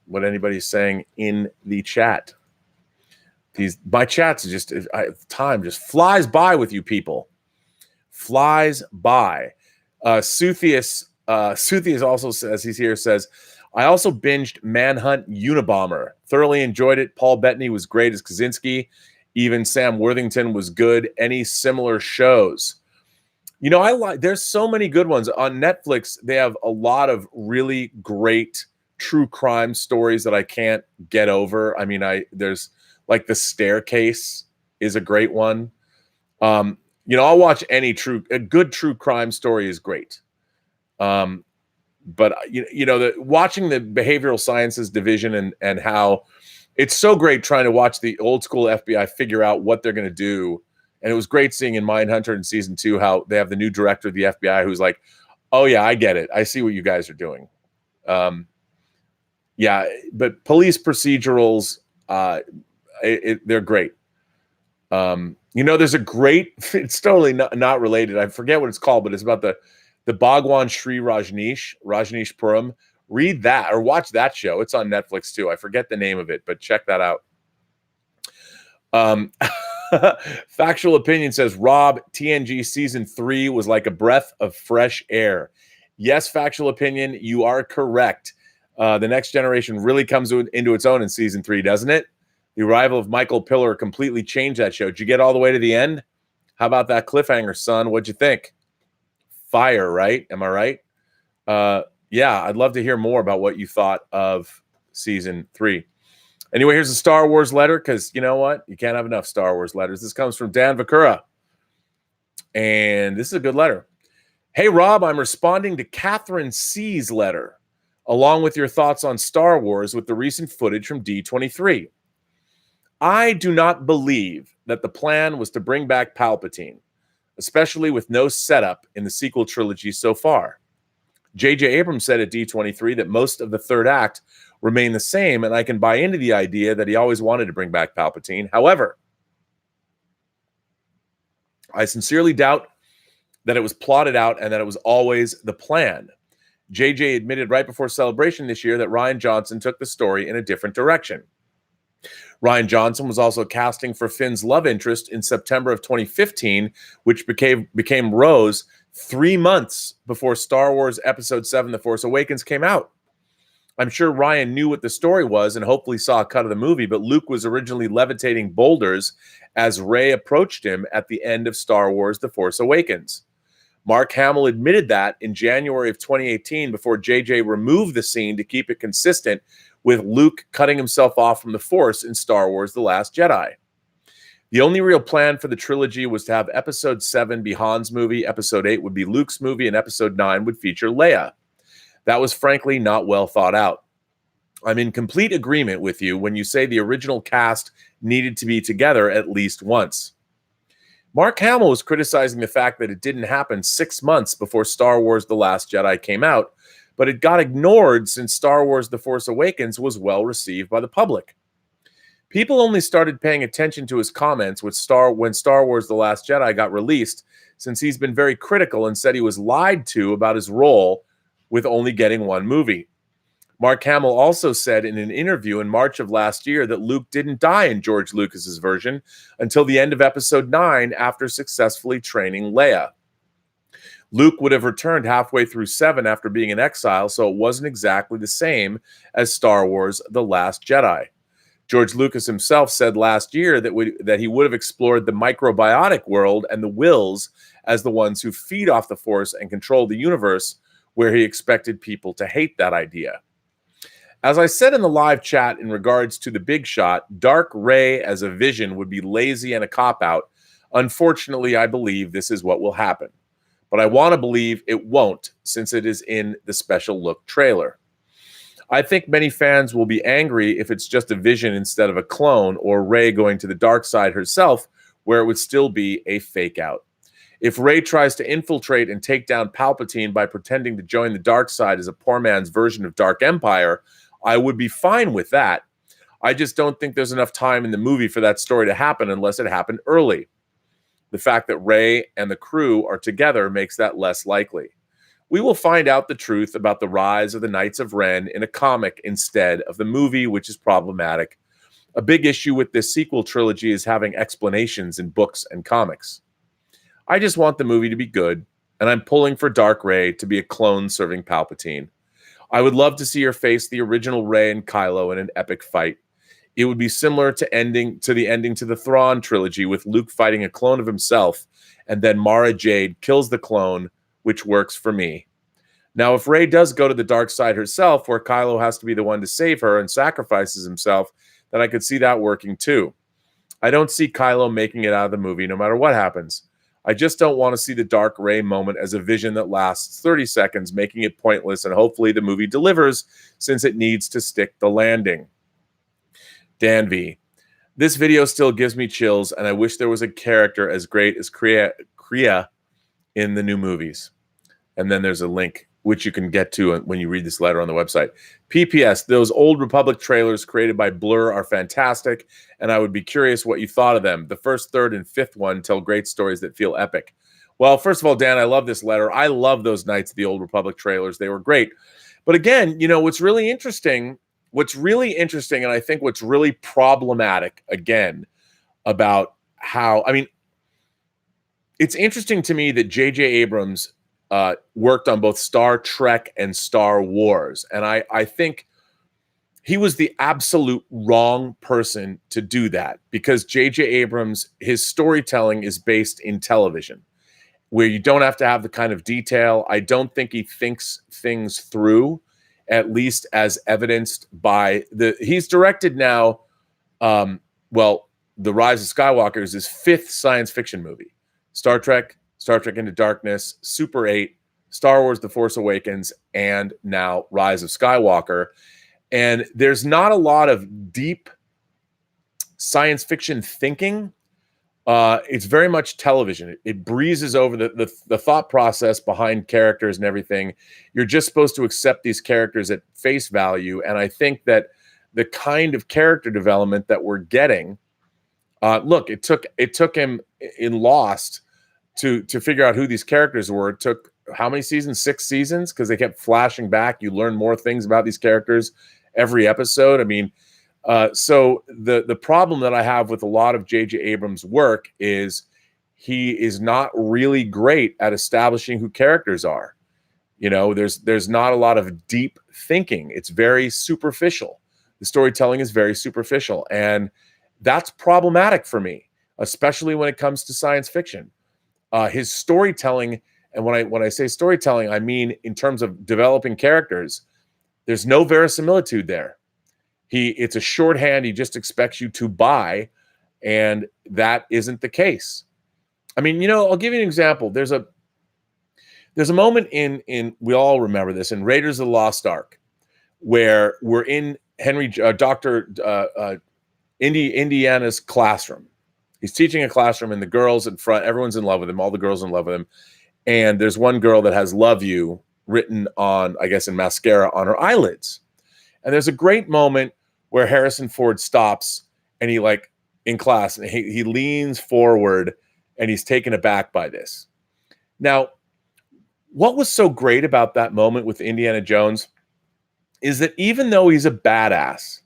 what anybody's saying in the chat. My chats are just, time just flies by with you people. Flies by. Suthius also says, I also binged Manhunt Unabomber. Thoroughly enjoyed it. Paul Bettany was great as Kaczynski. Even Sam Worthington was good. Any similar shows? You know, there's so many good ones. On Netflix, they have a lot of really great true crime stories that I can't get over. I mean, there's like The Staircase is a great one. You know, I'll watch a good true crime story is great. But watching the behavioral sciences division and how it's so great trying to watch the old school FBI figure out what they're going to do. And it was great seeing in Mindhunter in season 2 how they have the new director of the FBI who's like, oh yeah, I get it. I see what you guys are doing. Yeah, but police procedurals, they're great. You know, there's a great, it's totally not related. I forget what it's called, but it's about the Bhagwan Sri Rajneesh Puram. Read that or watch that show. It's on Netflix too. I forget the name of it, but check that out. Factual Opinion says, Rob, TNG season 3 was like a breath of fresh air. Yes, Factual Opinion, you are correct. The Next Generation really comes into its own in season 3, doesn't it? The arrival of Michael Pillar completely changed that show. Did you get all the way to the end? How about that cliffhanger, son? What'd you think? Fire, right? Am I right? Yeah, I'd love to hear more about what you thought of season 3. Anyway, here's a Star Wars letter, because you know what? You can't have enough Star Wars letters. This comes from Dan Vakura. And this is a good letter. Hey, Rob, I'm responding to Catherine C's letter, along with your thoughts on Star Wars with the recent footage from D23. I do not believe that the plan was to bring back Palpatine, especially with no setup in the sequel trilogy so far. J.J. Abrams said at D23 that most of the third act remain the same, and I can buy into the idea that he always wanted to bring back Palpatine. However, I sincerely doubt that it was plotted out and that it was always the plan. JJ admitted right before Celebration this year that Rian Johnson took the story in a different direction. Rian Johnson was also casting for Finn's love interest in September of 2015, which became Rose 3 months before Star Wars Episode 7, The Force Awakens came out. I'm sure Ryan knew what the story was and hopefully saw a cut of the movie, but Luke was originally levitating boulders as Rey approached him at the end of Star Wars The Force Awakens. Mark Hamill admitted that in January of 2018 before JJ removed the scene to keep it consistent with Luke cutting himself off from the Force in Star Wars The Last Jedi. The only real plan for the trilogy was to have Episode 7 be Han's movie, Episode 8 would be Luke's movie, and Episode 9 would feature Leia. That was frankly not well thought out. I'm in complete agreement with you when you say the original cast needed to be together at least once. Mark Hamill was criticizing the fact that it didn't happen 6 months before Star Wars The Last Jedi came out, but it got ignored since Star Wars The Force Awakens was well received by the public. People only started paying attention to his comments when Star Wars The Last Jedi got released, since he's been very critical and said he was lied to about his role with only getting one movie. Mark Hamill also said in an interview in March of last year that Luke didn't die in George Lucas's version until the end of Episode 9 after successfully training Leia. Luke would have returned halfway through 7 after being in exile, so it wasn't exactly the same as Star Wars The Last Jedi. George Lucas himself said last year that he would have explored the microbiotic world and the Wills as the ones who feed off the Force and control the universe, where he expected people to hate that idea. As I said in the live chat in regards to the big shot, Dark Rey as a vision would be lazy and a cop-out. Unfortunately, I believe this is what will happen. But I want to believe it won't, since it is in the special look trailer. I think many fans will be angry if it's just a vision instead of a clone, or Rey going to the dark side herself, where it would still be a fake out. If Rey tries to infiltrate and take down Palpatine by pretending to join the dark side as a poor man's version of Dark Empire, I would be fine with that. I just don't think there's enough time in the movie for that story to happen unless it happened early. The fact that Rey and the crew are together makes that less likely. We will find out the truth about the rise of the Knights of Ren in a comic instead of the movie, which is problematic. A big issue with this sequel trilogy is having explanations in books and comics. I just want the movie to be good, and I'm pulling for Dark Rey to be a clone serving Palpatine. I would love to see her face the original Rey and Kylo in an epic fight. It would be similar to the ending to the Thrawn trilogy, with Luke fighting a clone of himself, and then Mara Jade kills the clone, which works for me. Now, if Rey does go to the dark side herself, where Kylo has to be the one to save her and sacrifices himself, then I could see that working too. I don't see Kylo making it out of the movie no matter what happens. I just don't want to see the Dark Rey moment as a vision that lasts 30 seconds, making it pointless, and hopefully the movie delivers, since it needs to stick the landing. Dan V. This video still gives me chills, and I wish there was a character as great as Kriya in the new movies. And then there's a link, which you can get to when you read this letter on the website. PPS, those old Republic trailers created by Blur are fantastic, and I would be curious what you thought of them. The first, third, and fifth one tell great stories that feel epic. Well, first of all, Dan, I love this letter. I love those Knights of the Old Republic trailers. They were great. But again, what's really interesting, and I think what's really problematic, again, about how, it's interesting to me that J.J. Abrams worked on both Star Trek and Star Wars. And I think he was the absolute wrong person to do that, because J.J. Abrams, his storytelling is based in television, where you don't have to have the kind of detail. I don't think he thinks things through, at least as evidenced by he's directed now, The Rise of Skywalker is his 5th science fiction movie. Star Trek Into Darkness, Super 8, Star Wars The Force Awakens, and now Rise of Skywalker. And there's not a lot of deep science fiction thinking. It's very much television. It breezes over the thought process behind characters and everything. You're just supposed to accept these characters at face value. And I think that the kind of character development that we're getting, it took him in Lost to figure out who these characters were. It took how many seasons? 6 seasons, because they kept flashing back. You learn more things about these characters every episode. I mean, so the problem that I have with a lot of J.J. Abrams' work is he is not really great at establishing who characters are. You know, there's not a lot of deep thinking. It's very superficial. The storytelling is very superficial, and that's problematic for me, especially when it comes to science fiction. His storytelling, and when I say storytelling, I mean in terms of developing characters, there's no verisimilitude there. It's a shorthand he just expects you to buy, and that isn't the case. I mean, you know, I'll give you an example. There's a moment in we all remember this, in Raiders of the Lost Ark, where we're in Dr. Indiana's classroom. He's teaching a classroom, and the girls in front, everyone's in love with him. All the girls are in love with him. And there's one girl that has "Love You" written on, I guess, in mascara on her eyelids. And there's a great moment where Harrison Ford stops, and he, like, in class, and he leans forward, and he's taken aback by this. Now, what was so great about that moment with Indiana Jones is that even though he's a badass,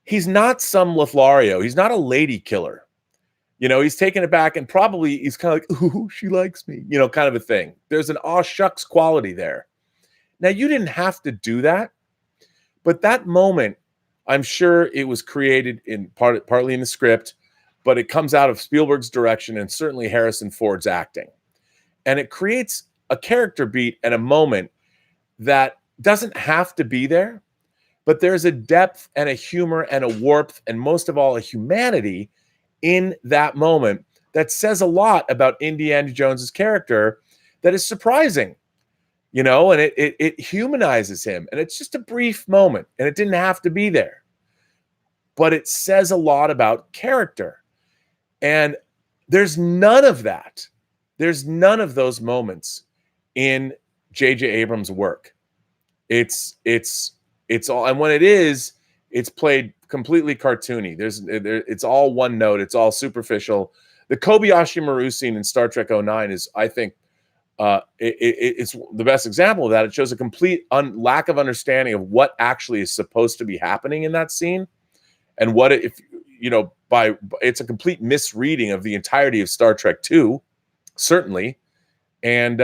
he's not some Lothario. He's not a lady killer. You know, he's taken aback, and probably he's kind of like, "Ooh, she likes me," you know, kind of a thing. There's an aw shucks quality there. Now, you didn't have to do that, but that moment, I'm sure it was created in partly in the script, but it comes out of Spielberg's direction and certainly Harrison Ford's acting. And it creates a character beat and a moment that doesn't have to be there, but there's a depth and a humor and a warmth and most of all a humanity in that moment that says a lot about Indiana Jones's character that is surprising, you know, and it humanizes him. And it's just a brief moment, and it didn't have to be there, but it says a lot about character. And there's none of that. There's none of those moments in J.J. Abrams' work. It's all, and when it is, it's played completely cartoony. It's all one note. It's all superficial. The Kobayashi Maru scene in Star Trek '09 is, I think, it's the best example of that. It shows a complete lack of understanding of what actually is supposed to be happening in that scene, and what if you know it's a complete misreading of the entirety of Star Trek II, certainly, and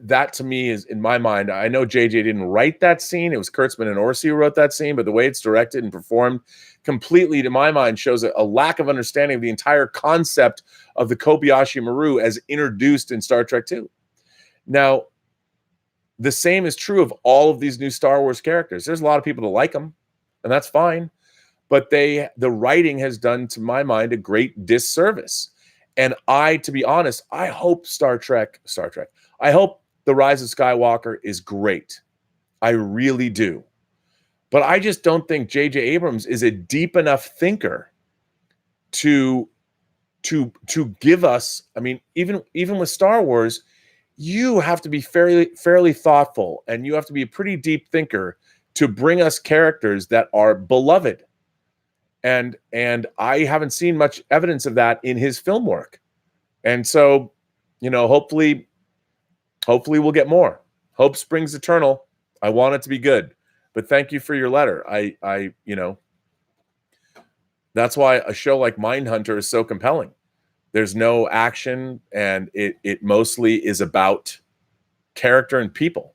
that to me is, in my mind, I know JJ didn't write that scene. It was Kurtzman and Orsi who wrote that scene, but the way it's directed and performed completely, to my mind, shows a lack of understanding of the entire concept of the Kobayashi Maru as introduced in Star Trek II. Now, the same is true of all of these new Star Wars characters. There's a lot of people that like them, and that's fine, but the writing has done, to my mind, a great disservice. And to be honest, I hope Star Trek, I hope The Rise of Skywalker is great. I really do. But I just don't think J.J. Abrams is a deep enough thinker to give us, I mean, even with Star Wars, you have to be fairly thoughtful, and you have to be a pretty deep thinker to bring us characters that are beloved. And I haven't seen much evidence of that in his film work. And so, you know, hopefully we'll get more. Hope springs eternal. I want it to be good. But thank you for your letter. I you know, that's why a show like Mindhunter is so compelling. There's no action, and it mostly is about character and people.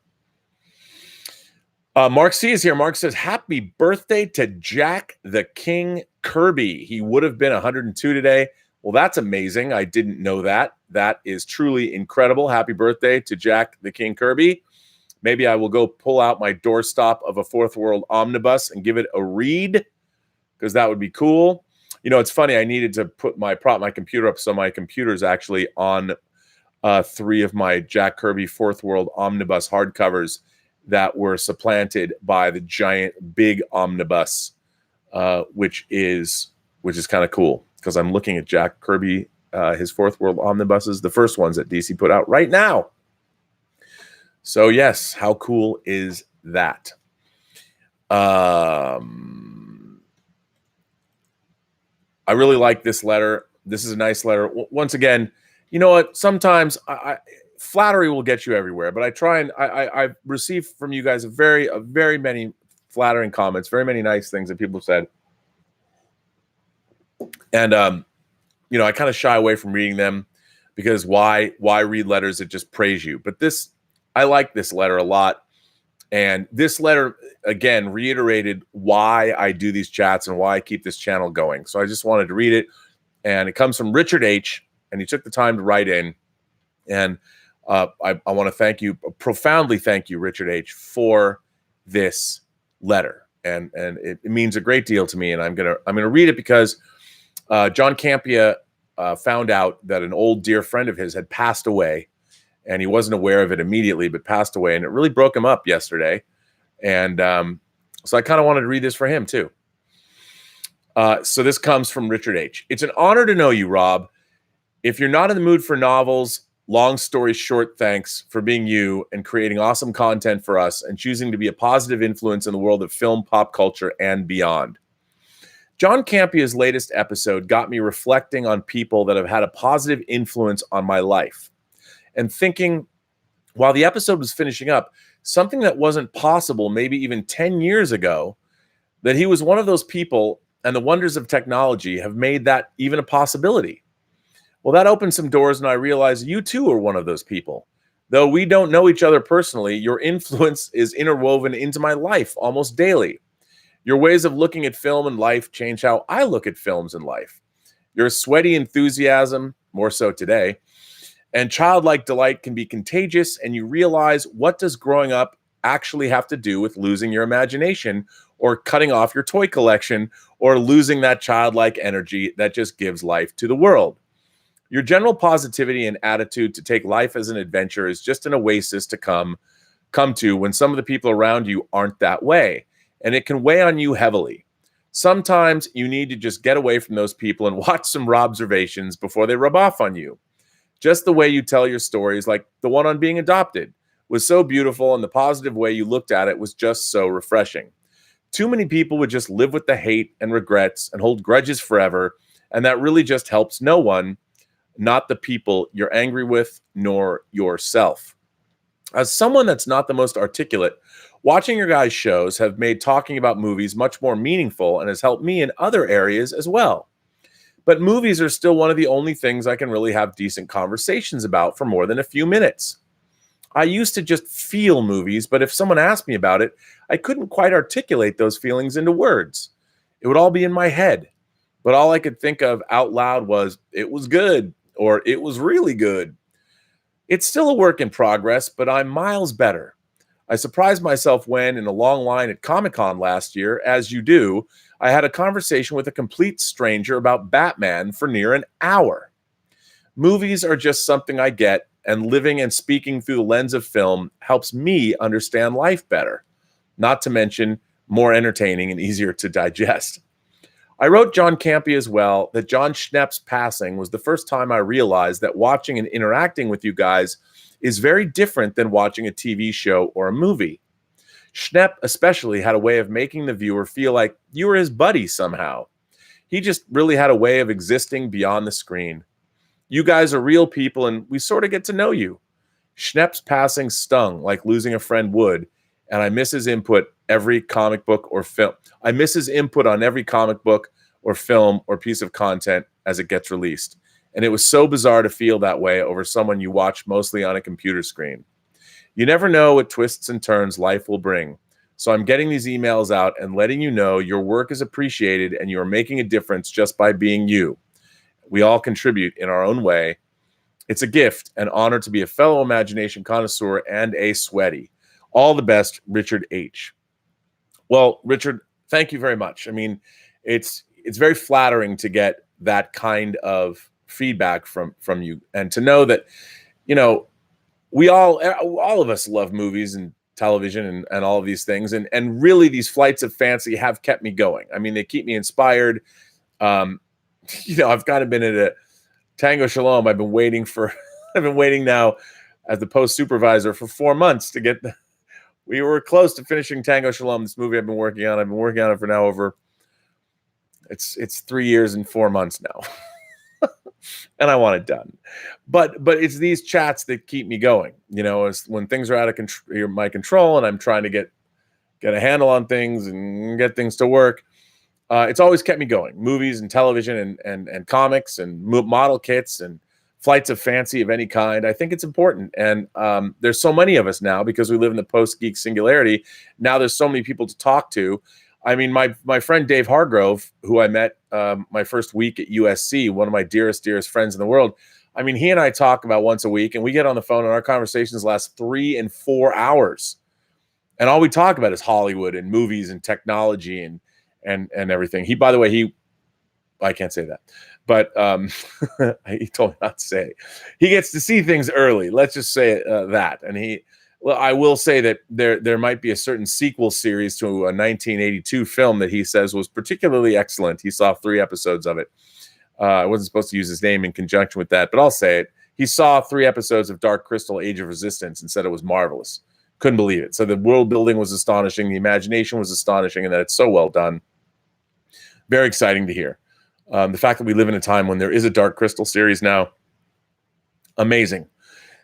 Mark C is here. Mark says, "Happy birthday to Jack the King Kirby. He would have been 102 today." Well, that's amazing. I didn't know that. That is truly incredible. Happy birthday to Jack the King Kirby. Maybe I will go pull out my doorstop of a Fourth World omnibus and give it a read, because that would be cool. You know, it's funny. I needed to prop my computer up, so my computer's actually on 3 of my Jack Kirby Fourth World omnibus hardcovers that were supplanted by the giant big omnibus, which is kind of cool, because I'm looking at Jack Kirby, his Fourth World omnibuses, the first ones that DC put out right now. So yes, how cool is that? I really like this letter. This is a nice letter. Once again, you know what? Sometimes flattery will get you everywhere, but I try and I've received from you guys a very many flattering comments, very many nice things that people said. And, I kind of shy away from reading them because why read letters that just praise you? But I like this letter a lot. And this letter, again, reiterated why I do these chats and why I keep this channel going. So I just wanted to read it. And it comes from Richard H. And he took the time to write in. And I want to thank you, profoundly thank you, Richard H., for this letter. And it means a great deal to me. And I'm gonna read it because John Campia found out that an old dear friend of his had passed away. And he wasn't aware of it immediately, but passed away. And it really broke him up yesterday. And so I kind of wanted to read this for him, too. So this comes from Richard H. It's an honor to know you, Rob. If you're not in the mood for novels, long story short, thanks for being you and creating awesome content for us and choosing to be a positive influence in the world of film, pop culture, and beyond. John Campia's latest episode got me reflecting on people that have had a positive influence on my life. And thinking, while the episode was finishing up, something that wasn't possible maybe even 10 years ago, that he was one of those people, and the wonders of technology have made that even a possibility. Well, that opened some doors, and I realized you too are one of those people. Though we don't know each other personally, your influence is interwoven into my life almost daily. Your ways of looking at film and life change how I look at films and life. Your sweaty enthusiasm, more so today, and childlike delight can be contagious, and you realize, what does growing up actually have to do with losing your imagination or cutting off your toy collection or losing that childlike energy that just gives life to the world? Your general positivity and attitude to take life as an adventure is just an oasis to come to when some of the people around you aren't that way, and it can weigh on you heavily. Sometimes you need to just get away from those people and watch some Robservations before they rub off on you. Just the way you tell your stories, like the one on being adopted, was so beautiful, and the positive way you looked at it was just so refreshing. Too many people would just live with the hate and regrets and hold grudges forever, and that really just helps no one, not the people you're angry with, nor yourself. As someone that's not the most articulate, watching your guys' shows have made talking about movies much more meaningful and has helped me in other areas as well. But movies are still one of the only things I can really have decent conversations about for more than a few minutes. I used to just feel movies, but if someone asked me about it, I couldn't quite articulate those feelings into words. It would all be in my head, but all I could think of out loud was, it was good, or it was really good. It's still a work in progress, but I'm miles better. I surprised myself when, in a long line at Comic-Con last year, as you do, I had a conversation with a complete stranger about Batman for near an hour. Movies are just something I get, and living and speaking through the lens of film helps me understand life better, not to mention more entertaining and easier to digest. I wrote John Campy as well that John Schnepp's passing was the first time I realized that watching and interacting with you guys is very different than watching a TV show or a movie. Schnepp especially had a way of making the viewer feel like you were his buddy somehow. He just really had a way of existing beyond the screen. You guys are real people, and we sort of get to know you. Schnepp's passing stung like losing a friend would, and I miss his input every comic book or film. I miss his input on every comic book or film or piece of content as it gets released. And it was so bizarre to feel that way over someone you watch mostly on a computer screen. You never know what twists and turns life will bring. So I'm getting these emails out and letting you know your work is appreciated and you are making a difference just by being you. We all contribute in our own way. It's a gift, an honor to be a fellow Imagination Connoisseur and a sweaty. All the best, Richard H. Well, Richard, thank you very much. I mean, it's very flattering to get that kind of feedback from you, and to know that, you know, we all of us love movies and television and all of these things, and really these flights of fancy have kept me going. I mean, they keep me inspired. You know, I've kind of been at a Tango Shalom. I've been waiting now as the post supervisor for 4 months to get we were close to finishing Tango Shalom, this movie I've been working on. I've been working on it for now over, it's 3 years and 4 months now. and I want it done. But it's these chats that keep me going. You know, it's when things are out of my control, and I'm trying to get a handle on things and get things to work. It's always kept me going. Movies and television and comics and model kits and flights of fancy of any kind. I think it's important. And there's so many of us now because we live in the post-geek singularity. Now there's so many people to talk to. I mean, my friend Dave Hargrove, who I met my first week at USC, one of my dearest friends in the world. I mean, he and I talk about once a week, and we get on the phone, and our conversations last 3 and 4 hours. And all we talk about is Hollywood and movies and technology and everything. He, by the way, I can't say that, but he told me not to say it. He gets to see things early. Let's just say that. And I will say that there might be a certain sequel series to a 1982 film that he says was particularly excellent. He saw 3 episodes of it. I wasn't supposed to use his name in conjunction with that, but I'll say it. He saw 3 episodes of Dark Crystal: Age of Resistance and said it was marvelous. Couldn't believe it. So the world building was astonishing. The imagination was astonishing, and that it's so well done. Very exciting to hear. The fact that we live in a time when there is a Dark Crystal series now, amazing.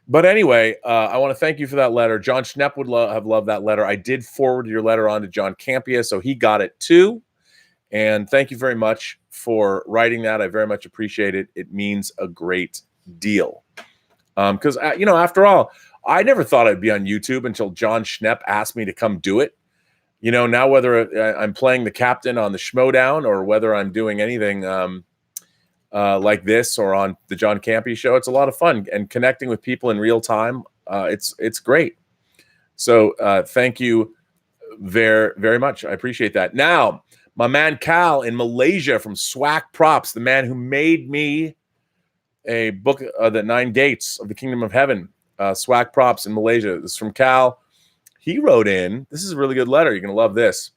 But anyway, I want to thank you for that letter. John Schnepp would have loved that letter. I did forward your letter on to John Campia, so he got it too. And thank you very much for writing that. I very much appreciate it. It means a great deal. Because, after all, I never thought I'd be on YouTube until John Schnepp asked me to come do it. You know, now whether I'm playing the captain on the Schmodown or whether I'm doing anything like this or on the John Campy show, it's a lot of fun, and connecting with people in real time. It's great. So thank you very, very much. I appreciate that. Now, my man Cal in Malaysia from Swack Props, the man who made me a book, The 9 Gates of the Kingdom of Heaven. Swack Props in Malaysia. This is from Cal. He wrote in, this is a really good letter. You're going to love this.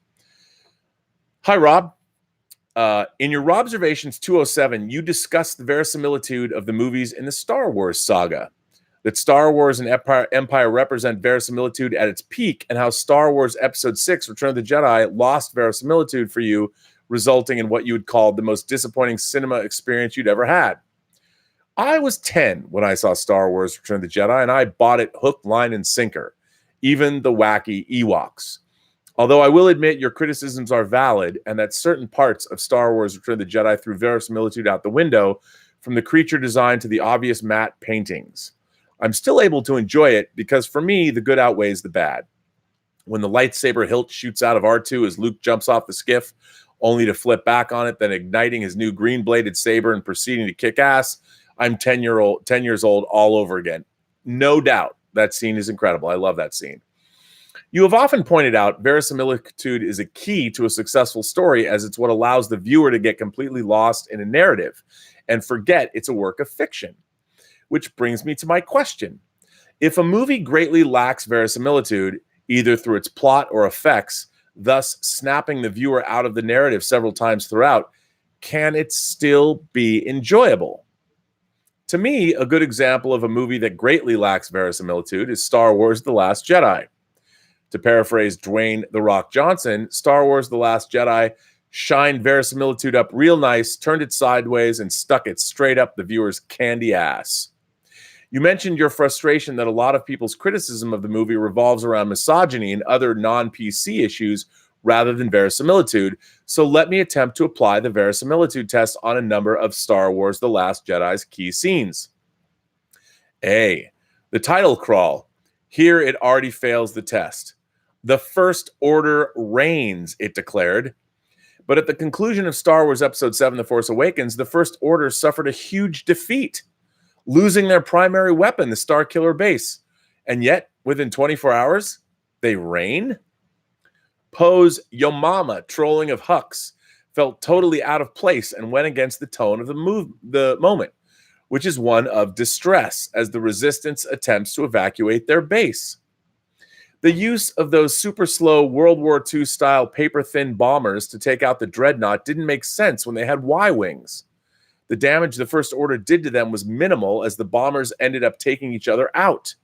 Hi, Rob. In your Robservations 207, you discussed the verisimilitude of the movies in the Star Wars saga. That Star Wars and Empire represent verisimilitude at its peak, and how Star Wars Episode 6, Return of the Jedi, lost verisimilitude for you, resulting in what you would call the most disappointing cinema experience you'd ever had. I was 10 when I saw Star Wars Return of the Jedi, and I bought it hook, line, and sinker. Even the wacky Ewoks. Although I will admit your criticisms are valid, and that certain parts of Star Wars Return of the Jedi threw verisimilitude out the window, from the creature design to the obvious matte paintings. I'm still able to enjoy it because for me, the good outweighs the bad. When the lightsaber hilt shoots out of R2 as Luke jumps off the skiff, only to flip back on it, then igniting his new green-bladed saber and proceeding to kick ass, I'm 10 years old all over again. No doubt. That scene is incredible. I love that scene. You have often pointed out verisimilitude is a key to a successful story, as it's what allows the viewer to get completely lost in a narrative and forget it's a work of fiction. Which brings me to my question. If a movie greatly lacks verisimilitude, either through its plot or effects, thus snapping the viewer out of the narrative several times throughout, can it still be enjoyable? To me, a good example of a movie that greatly lacks verisimilitude is Star Wars: The Last Jedi. To paraphrase Dwayne "The Rock" Johnson, Star Wars: The Last Jedi shined verisimilitude up real nice, turned it sideways, and stuck it straight up the viewer's candy ass. You mentioned your frustration that a lot of people's criticism of the movie revolves around misogyny and other non-PC issues rather than verisimilitude, so let me attempt to apply the verisimilitude test on a number of Star Wars: The Last Jedi's key scenes. A. The title crawl. Here it already fails the test. The First Order reigns, it declared. But at the conclusion of Star Wars Episode 7, The Force Awakens, the First Order suffered a huge defeat, losing their primary weapon, the Starkiller base. And yet, within 24 hours, they reign? Poe's Yo Mama trolling of Hux felt totally out of place and went against the tone of the moment, which is one of distress as the Resistance attempts to evacuate their base. The use of those super slow World War II style paper-thin bombers to take out the Dreadnought didn't make sense when they had Y-wings. The damage the First Order did to them was minimal as the bombers ended up taking each other out.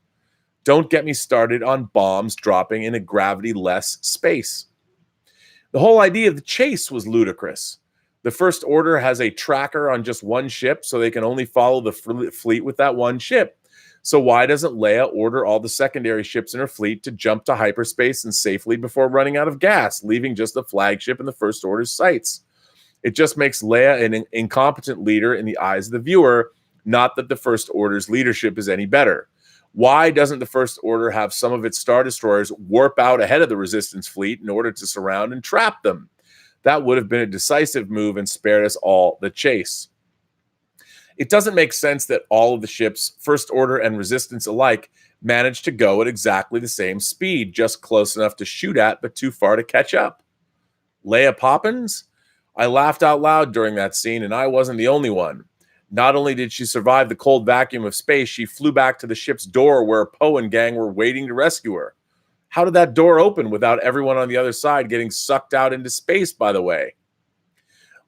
Don't get me started on bombs dropping in a gravity-less space. The whole idea of the chase was ludicrous. The First Order has a tracker on just one ship, so they can only follow the fleet with that one ship. So why doesn't Leia order all the secondary ships in her fleet to jump to hyperspace and safely before running out of gas, leaving just the flagship in the First Order's sights? It just makes Leia an incompetent leader in the eyes of the viewer, not that the First Order's leadership is any better. Why doesn't the First Order have some of its Star Destroyers warp out ahead of the Resistance fleet in order to surround and trap them? That would have been a decisive move and spared us all the chase. It doesn't make sense that all of the ships, First Order and Resistance alike, managed to go at exactly the same speed, just close enough to shoot at, but too far to catch up. Leia Poppins? I laughed out loud during that scene, and I wasn't the only one. Not only did she survive the cold vacuum of space, she flew back to the ship's door where Poe and gang were waiting to rescue her. How did that door open without everyone on the other side getting sucked out into space, by the way?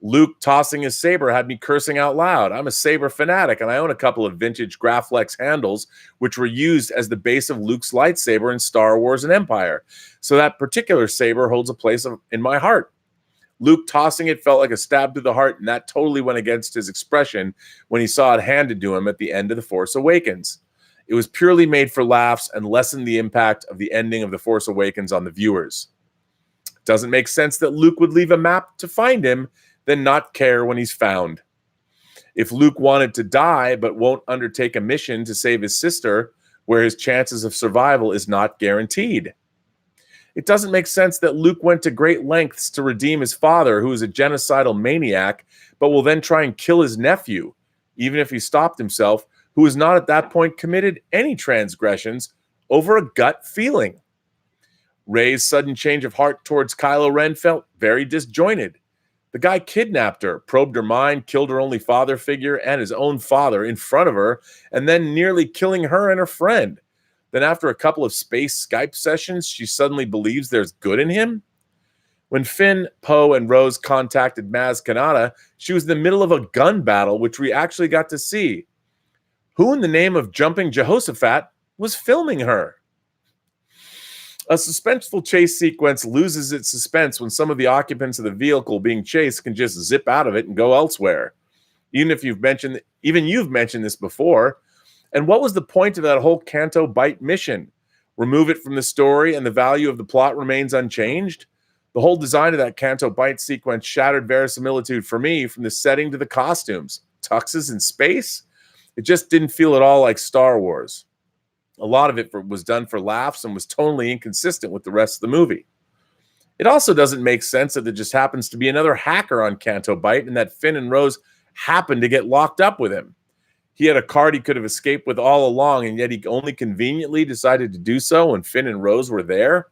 Luke tossing his saber had me cursing out loud. I'm a saber fanatic, and I own a couple of vintage Graflex handles, which were used as the base of Luke's lightsaber in Star Wars and Empire. So that particular saber holds a place in my heart. Luke tossing it felt like a stab to the heart, and that totally went against his expression when he saw it handed to him at the end of The Force Awakens. It was purely made for laughs and lessened the impact of the ending of The Force Awakens on the viewers. It doesn't make sense that Luke would leave a map to find him, then not care when he's found. If Luke wanted to die but won't undertake a mission to save his sister, where his chances of survival is not guaranteed. It doesn't make sense that Luke went to great lengths to redeem his father, who is a genocidal maniac, but will then try and kill his nephew, even if he stopped himself, who has not at that point committed any transgressions, over a gut feeling. Rey's sudden change of heart towards Kylo Ren felt very disjointed. The guy kidnapped her, probed her mind, killed her only father figure and his own father in front of her, and then nearly killing her and her friend. Then after a couple of space Skype sessions, she suddenly believes there's good in him? When Finn, Poe, and Rose contacted Maz Kanata, she was in the middle of a gun battle, which we actually got to see. Who in the name of jumping Jehoshaphat was filming her? A suspenseful chase sequence loses its suspense when some of the occupants of the vehicle being chased can just zip out of it and go elsewhere. You've mentioned this before. And what was the point of that whole Canto Bight mission? Remove it from the story and the value of the plot remains unchanged? The whole design of that Canto Bight sequence shattered verisimilitude for me, from the setting to the costumes. Tuxes in space? It just didn't feel at all like Star Wars. A lot of it was done for laughs and was tonally inconsistent with the rest of the movie. It also doesn't make sense that there just happens to be another hacker on Canto Bight and that Finn and Rose happened to get locked up with him. He had a card he could have escaped with all along, and yet he only conveniently decided to do so when Finn and Rose were there.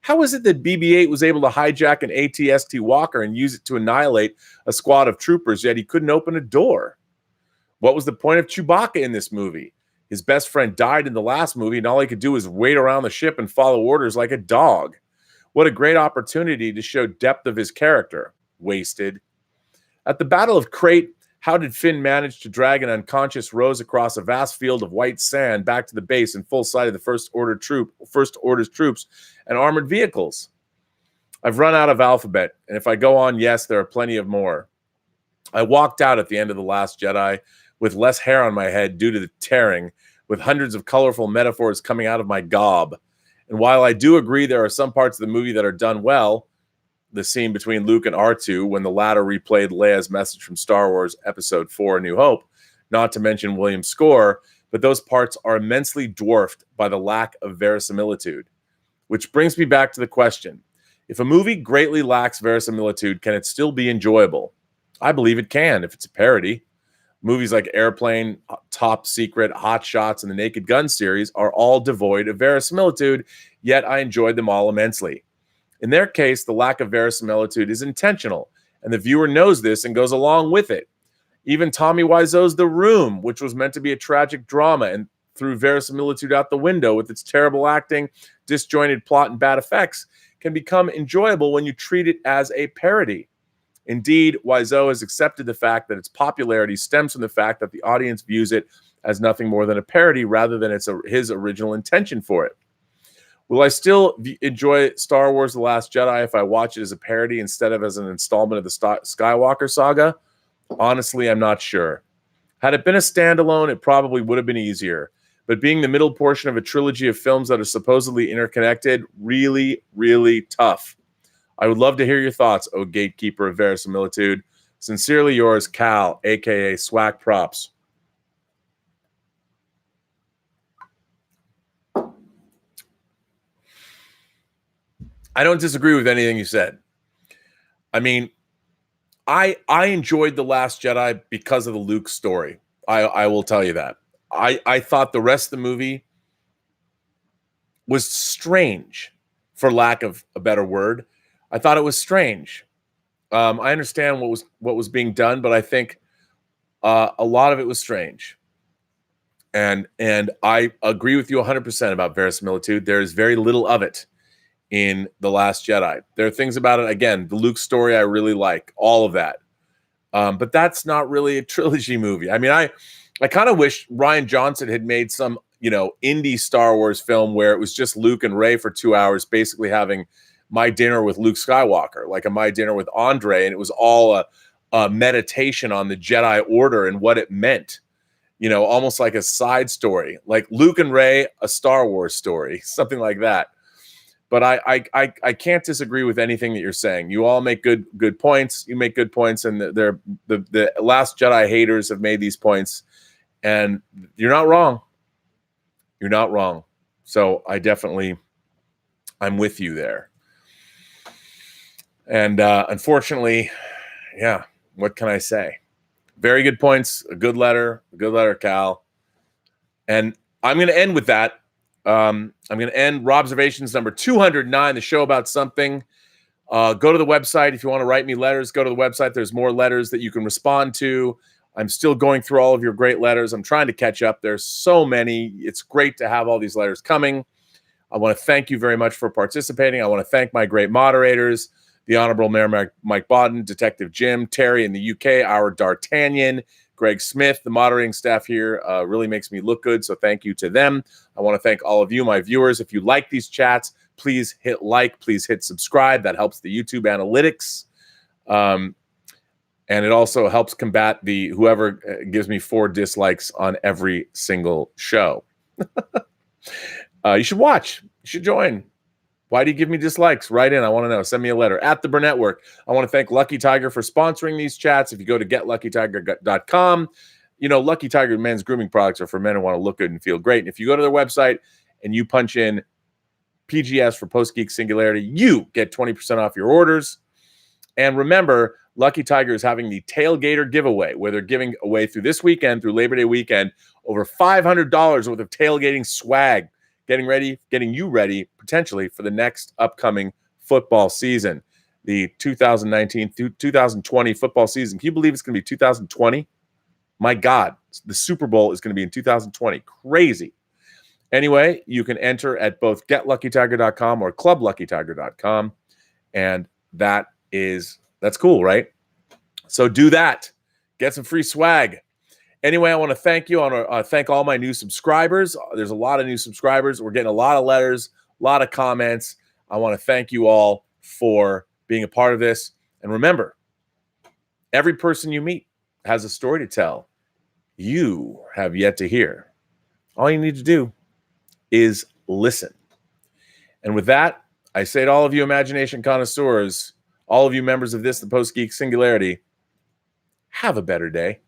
How is it that BB-8 was able to hijack an AT-ST Walker and use it to annihilate a squad of troopers, yet he couldn't open a door? What was the point of Chewbacca in this movie? His best friend died in the last movie, and all he could do was wait around the ship and follow orders like a dog. What a great opportunity to show depth of his character. Wasted. At the Battle of Crate, how did Finn manage to drag an unconscious Rose across a vast field of white sand back to the base in full sight of the First Order's troops and armored vehicles? I've run out of alphabet, and if I go on, yes, there are plenty of more. I walked out at the end of The Last Jedi with less hair on my head due to the tearing, with hundreds of colorful metaphors coming out of my gob. And while I do agree there are some parts of the movie that are done well, the scene between Luke and R2 when the latter replayed Leia's message from Star Wars Episode 4, A New Hope, not to mention Williams' score, but those parts are immensely dwarfed by the lack of verisimilitude. Which brings me back to the question. If a movie greatly lacks verisimilitude, can it still be enjoyable? I believe it can, if it's a parody. Movies like Airplane, Top Secret, Hot Shots, and the Naked Gun series are all devoid of verisimilitude, yet I enjoyed them all immensely. In their case, the lack of verisimilitude is intentional, and the viewer knows this and goes along with it. Even Tommy Wiseau's The Room, which was meant to be a tragic drama and threw verisimilitude out the window with its terrible acting, disjointed plot, and bad effects, can become enjoyable when you treat it as a parody. Indeed, Wiseau has accepted the fact that its popularity stems from the fact that the audience views it as nothing more than a parody rather than his original intention for it. Will I still enjoy Star Wars The Last Jedi if I watch it as a parody instead of as an installment of the Skywalker saga? Honestly, I'm not sure. Had it been a standalone, it probably would have been easier. But being the middle portion of a trilogy of films that are supposedly interconnected, really, really tough. I would love to hear your thoughts, oh gatekeeper of verisimilitude. Sincerely yours, Cal, a.k.a. Swag Props. I don't disagree with anything you said. I mean, I enjoyed The Last Jedi because of the Luke story. I will tell you that. I thought the rest of the movie was strange, for lack of a better word. I thought it was strange. I understand what was being done, but I think a lot of it was strange. And I agree with you 100% about verisimilitude. There is very little of it in The Last Jedi. There are things about it, again, the Luke story I really like, all of that. But that's not really a trilogy movie. I mean, I kind of wish Rian Johnson had made some, indie Star Wars film where it was just Luke and Rey for 2 hours, basically having My Dinner with Luke Skywalker, like a My Dinner with Andre, and it was all a meditation on the Jedi Order and what it meant, almost like a side story, like Luke and Rey, a Star Wars story, something like that. But I can't disagree with anything that you're saying. You all make good points. You make good points, and the Last Jedi haters have made these points, and you're not wrong. You're not wrong. So I'm with you there. And unfortunately, yeah, what can I say? Very good points. A good letter, Cal. And I'm going to end with that. I'm going to end Robservations number 209, the show about something. Go to the website if you want to write me letters. Go to the website. There's more letters that you can respond to. I'm still going through all of your great letters. I'm trying to catch up. There's so many. It's great to have all these letters coming. I want to thank you very much for participating. I want to thank my great moderators, the Honorable Mayor Mike Bodden, Detective Jim, Terry in the UK, our D'Artagnan, Greg Smith. The moderating staff here really makes me look good, so thank you to them. I want to thank all of you, my viewers. If you like these chats, please hit like, please hit subscribe. That helps the YouTube analytics. And it also helps combat whoever gives me 4 dislikes on every single show. You should watch. You should join. Why do you give me dislikes? Write in. I want to know. Send me a letter. At the Burnettwork. I want to thank Lucky Tiger for sponsoring these chats. If you go to getluckytiger.com, Lucky Tiger men's grooming products are for men who want to look good and feel great. And if you go to their website and you punch in PGS for Post-Geek Singularity, you get 20% off your orders. And remember, Lucky Tiger is having the Tailgater giveaway, where they're giving away through this weekend, through Labor Day weekend, over $500 worth of tailgating swag, getting you ready potentially for the next upcoming football season, the 2019-2020 football season. Can you believe it's going to be 2020? My God, the Super Bowl is going to be in 2020. Crazy. Anyway, you can enter at both getluckytiger.com or clubluckytiger.com, and that's cool, right? So do that. Get some free swag. Anyway, I want to thank you. I want to thank all my new subscribers. There's a lot of new subscribers. We're getting a lot of letters, a lot of comments. I want to thank you all for being a part of this. And remember, every person you meet has a story to tell you have yet to hear. All you need to do is listen. And with that, I say to all of you Imagination Connoisseurs, all of you members of the Post-Geek Singularity, have a better day.